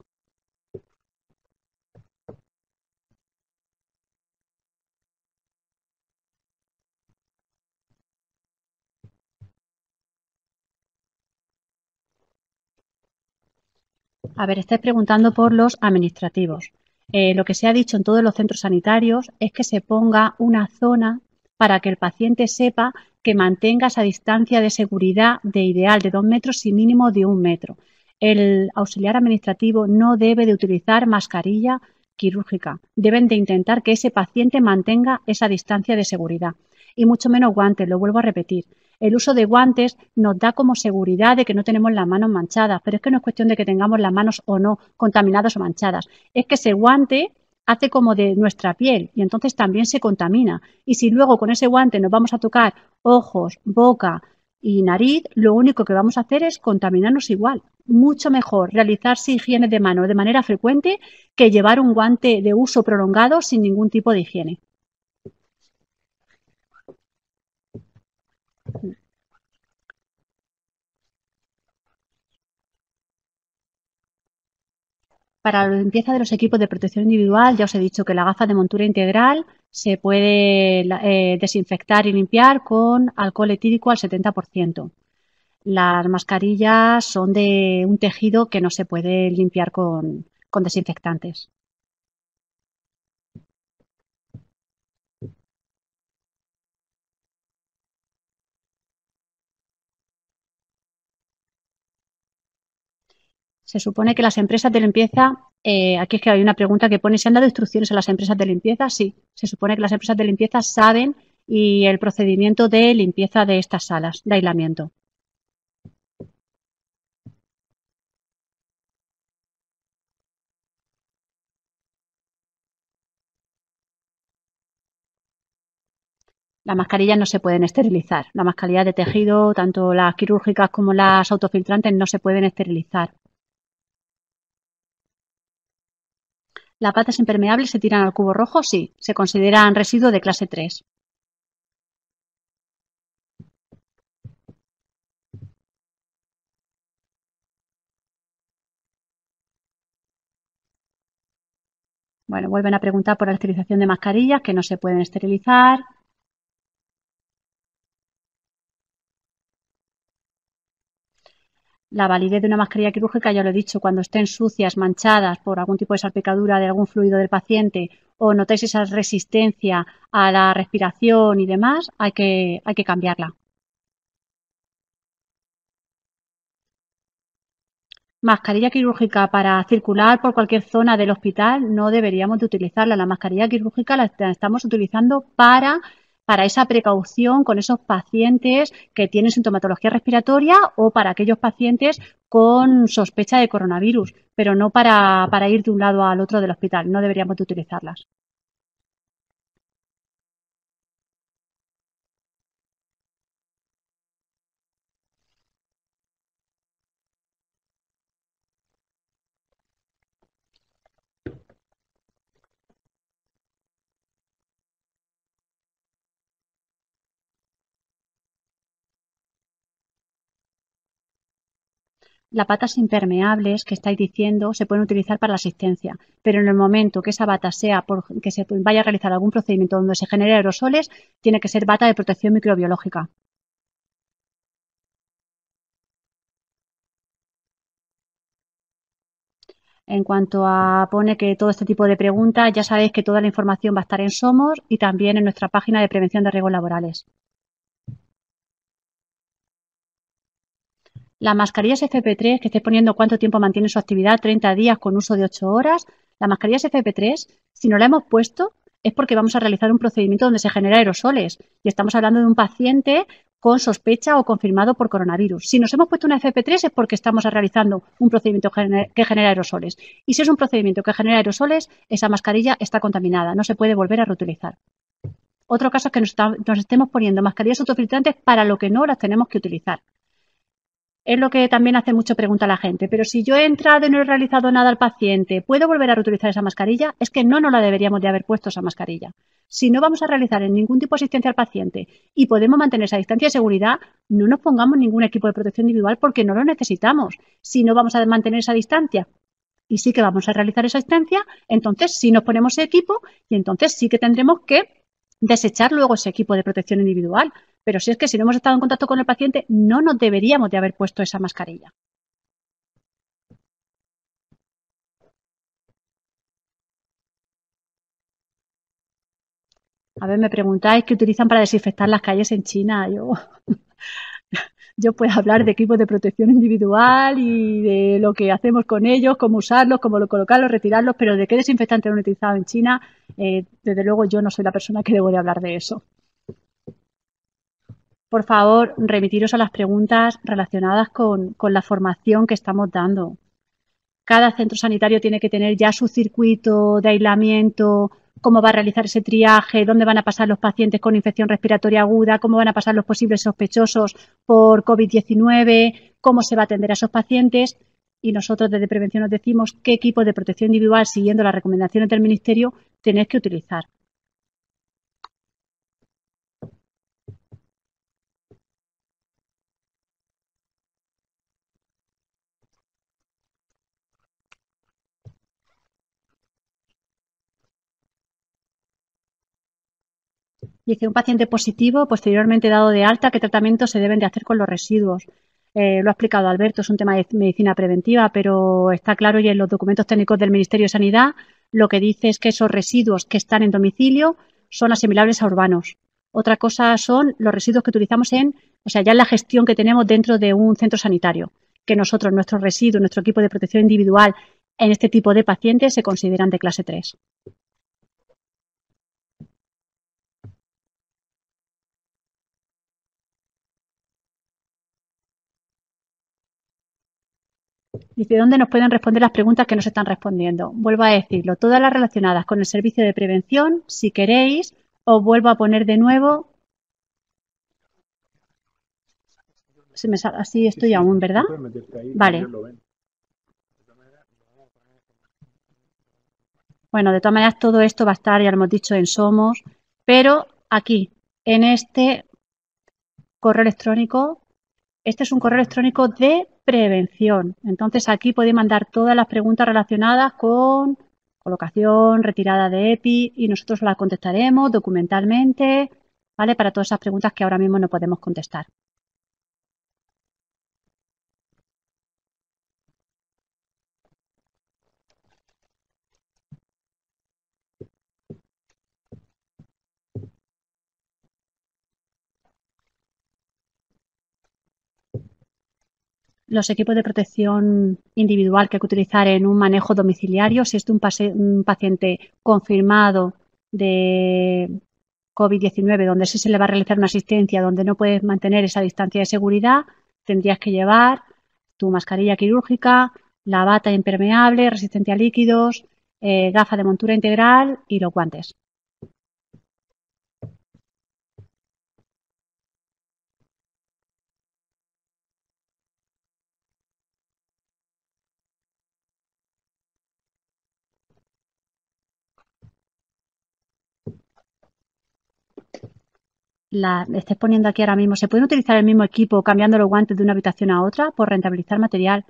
A ver, estáis preguntando por los administrativos. Lo que se ha dicho en todos los centros sanitarios es que se ponga una zona para que el paciente sepa que mantenga esa distancia de seguridad de ideal de 2 metros y mínimo de 1 metro. El auxiliar administrativo no debe de utilizar mascarilla quirúrgica. Deben de intentar que ese paciente mantenga esa distancia de seguridad. Y mucho menos guantes, lo vuelvo a repetir. El uso de guantes nos da como seguridad de que no tenemos las manos manchadas, pero es que no es cuestión de que tengamos las manos o no contaminadas o manchadas. Es que ese guante hace como de nuestra piel y entonces también se contamina. Y si luego con ese guante nos vamos a tocar ojos, boca y nariz, lo único que vamos a hacer es contaminarnos igual. Mucho mejor realizarse higiene de mano de manera frecuente que llevar un guante de uso prolongado sin ningún tipo de higiene. Para la limpieza de los equipos de protección individual, ya os he dicho que la gafa de montura integral se puede desinfectar y limpiar con alcohol etílico al 70%. Las mascarillas son de un tejido que no se puede limpiar con desinfectantes. Se supone que las empresas de limpieza, aquí es que hay una pregunta que pone, ¿se han dado instrucciones a las empresas de limpieza? Sí, se supone que las empresas de limpieza saben y el procedimiento de limpieza de estas salas de aislamiento. Las mascarillas no se pueden esterilizar. Las mascarillas de tejido, tanto las quirúrgicas como las autofiltrantes, no se pueden esterilizar. ¿Las batas impermeables se tiran al cubo rojo? Sí, se consideran residuos de clase 3. Bueno, vuelven a preguntar por la esterilización de mascarillas, que no se pueden esterilizar. La validez de una mascarilla quirúrgica, ya lo he dicho, cuando estén sucias, manchadas por algún tipo de salpicadura de algún fluido del paciente o notáis esa resistencia a la respiración y demás, hay que cambiarla. Mascarilla quirúrgica para circular por cualquier zona del hospital no deberíamos de utilizarla. La mascarilla quirúrgica la estamos utilizando para esa precaución con esos pacientes que tienen sintomatología respiratoria o para aquellos pacientes con sospecha de coronavirus, pero no para ir de un lado al otro del hospital. No deberíamos de utilizarlas. Las batas impermeables que estáis diciendo se pueden utilizar para la asistencia, pero en el momento que esa bata que se vaya a realizar algún procedimiento donde se genere aerosoles, tiene que ser bata de protección microbiológica. En cuanto a pone que todo este tipo de preguntas, ya sabéis que toda la información va a estar en Somos y también en nuestra página de prevención de riesgos laborales. Las mascarillas FP3 que estáis poniendo cuánto tiempo mantienen su actividad, 30 días con uso de 8 horas. Las mascarillas FP3, si no la hemos puesto, es porque vamos a realizar un procedimiento donde se genera aerosoles y estamos hablando de un paciente con sospecha o confirmado por coronavirus. Si nos hemos puesto una FP3 es porque estamos realizando un procedimiento que genera aerosoles. Y si es un procedimiento que genera aerosoles, esa mascarilla está contaminada, no se puede volver a reutilizar. Otro caso es que nos estemos poniendo mascarillas autofiltrantes para lo que no las tenemos que utilizar. Es lo que también hace mucho pregunta a la gente. Pero si yo he entrado y no he realizado nada al paciente, ¿puedo volver a reutilizar esa mascarilla? Es que no la deberíamos de haber puesto esa mascarilla. Si no vamos a realizar en ningún tipo de asistencia al paciente y podemos mantener esa distancia de seguridad, no nos pongamos ningún equipo de protección individual porque no lo necesitamos. Si no vamos a mantener esa distancia y sí que vamos a realizar esa asistencia, entonces sí nos ponemos ese equipo y entonces sí que tendremos que desechar luego ese equipo de protección individual. Pero si es que si no hemos estado en contacto con el paciente, no nos deberíamos de haber puesto esa mascarilla. A ver, me preguntáis qué utilizan para desinfectar las calles en China. Yo puedo hablar de equipos de protección individual y de lo que hacemos con ellos, cómo usarlos, cómo colocarlos, retirarlos, pero de qué desinfectante han utilizado en China, desde luego yo no soy la persona que debo de hablar de eso. Por favor, remitiros a las preguntas relacionadas con la formación que estamos dando. Cada centro sanitario tiene que tener ya su circuito de aislamiento, cómo va a realizar ese triaje, dónde van a pasar los pacientes con infección respiratoria aguda, cómo van a pasar los posibles sospechosos por COVID-19, cómo se va a atender a esos pacientes. Y nosotros desde Prevención os decimos qué equipo de protección individual, siguiendo las recomendaciones del Ministerio, tenéis que utilizar. Dice, un paciente positivo, posteriormente dado de alta, ¿qué tratamientos se deben de hacer con los residuos? Lo ha explicado Alberto, es un tema de medicina preventiva, pero está claro y en los documentos técnicos del Ministerio de Sanidad lo que dice es que esos residuos que están en domicilio son asimilables a urbanos. Otra cosa son los residuos que utilizamos ya en la gestión que tenemos dentro de un centro sanitario, que nosotros, nuestros residuos, nuestro equipo de protección individual en este tipo de pacientes se consideran de clase 3. Dice, ¿dónde nos pueden responder las preguntas que nos están respondiendo? Vuelvo a decirlo, todas las relacionadas con el servicio de prevención, si queréis, os vuelvo a poner de nuevo así estoy aún, ¿verdad? Vale. Bueno, de todas maneras, todo esto va a estar, ya lo hemos dicho, en Somos, pero aquí, en este correo electrónico, este es un correo electrónico de prevención. Entonces, aquí podéis mandar todas las preguntas relacionadas con colocación, retirada de EPI, y nosotros las contestaremos documentalmente, ¿vale? Para todas esas preguntas que ahora mismo no podemos contestar. Los equipos de protección individual que hay que utilizar en un manejo domiciliario, si es de un paciente confirmado de COVID-19, donde sí se le va a realizar una asistencia, donde no puedes mantener esa distancia de seguridad, tendrías que llevar tu mascarilla quirúrgica, la bata impermeable, resistente a líquidos, gafa de montura integral y los guantes. Estés poniendo aquí ahora mismo, ¿se puede utilizar el mismo equipo cambiando los guantes de una habitación a otra por rentabilizar material?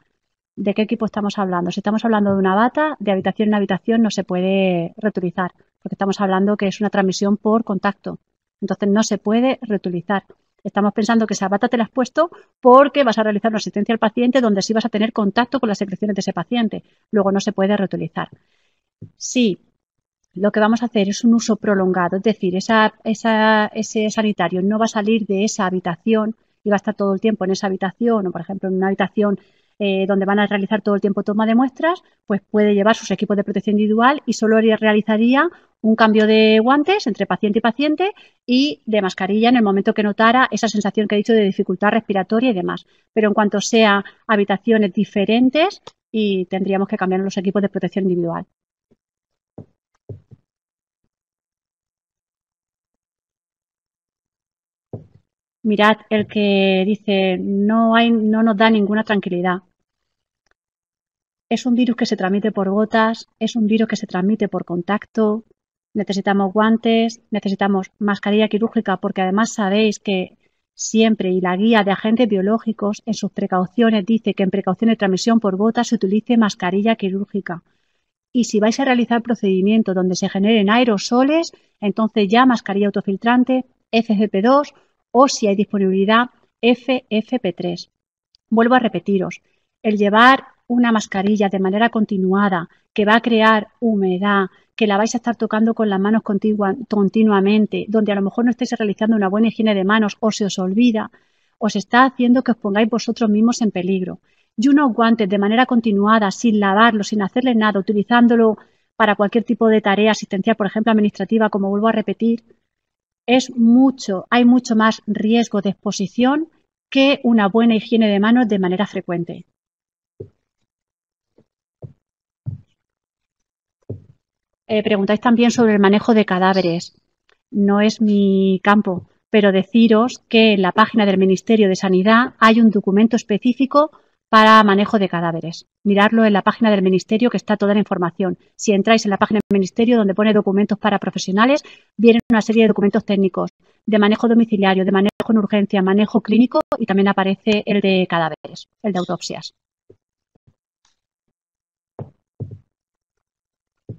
¿De qué equipo estamos hablando? Si estamos hablando de una bata, de habitación en habitación no se puede reutilizar, porque estamos hablando que es una transmisión por contacto. Entonces no se puede reutilizar. Estamos pensando que esa bata te la has puesto porque vas a realizar una asistencia al paciente donde sí vas a tener contacto con las secreciones de ese paciente. Luego no se puede reutilizar. Sí. Lo que vamos a hacer es un uso prolongado, es decir, ese sanitario no va a salir de esa habitación y va a estar todo el tiempo en esa habitación o, por ejemplo, en una habitación donde van a realizar todo el tiempo toma de muestras, pues puede llevar sus equipos de protección individual y solo realizaría un cambio de guantes entre paciente y paciente y de mascarilla en el momento que notara esa sensación que he dicho de dificultad respiratoria y demás. Pero en cuanto sea habitaciones diferentes, y tendríamos que cambiar los equipos de protección individual. Mirad, el que dice no nos da ninguna tranquilidad. Es un virus que se transmite por gotas, es un virus que se transmite por contacto. Necesitamos guantes, necesitamos mascarilla quirúrgica, porque además sabéis que siempre, y la guía de agentes biológicos en sus precauciones dice que en precaución de transmisión por gotas se utilice mascarilla quirúrgica. Y si vais a realizar procedimientos donde se generen aerosoles, entonces ya mascarilla autofiltrante, FFP2 o si hay disponibilidad FFP3. Vuelvo a repetiros, el llevar una mascarilla de manera continuada que va a crear humedad, que la vais a estar tocando con las manos continuamente, donde a lo mejor no estáis realizando una buena higiene de manos o se os olvida, os está haciendo que os pongáis vosotros mismos en peligro. Y unos guantes de manera continuada, sin lavarlos, sin hacerle nada, utilizándolo para cualquier tipo de tarea asistencial, por ejemplo, administrativa, como vuelvo a repetir, hay mucho más riesgo de exposición que una buena higiene de manos de manera frecuente. Preguntáis también sobre el manejo de cadáveres. No es mi campo, pero deciros que en la página del Ministerio de Sanidad hay un documento específico para manejo de cadáveres. Miradlo en la página del Ministerio, que está toda la información. Si entráis en la página del Ministerio, donde pone documentos para profesionales, vienen una serie de documentos técnicos de manejo domiciliario, de manejo en urgencia, manejo clínico y también aparece el de cadáveres, el de autopsias.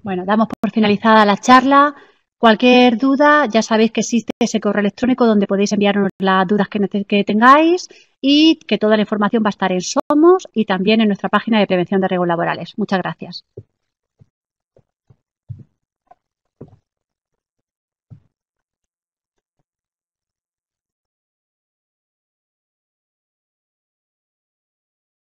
Bueno, damos por finalizada la charla. Cualquier duda, ya sabéis que existe ese correo electrónico donde podéis enviarnos las dudas que tengáis y que toda la información va a estar en Somos y también en nuestra página de prevención de riesgos laborales. Muchas gracias.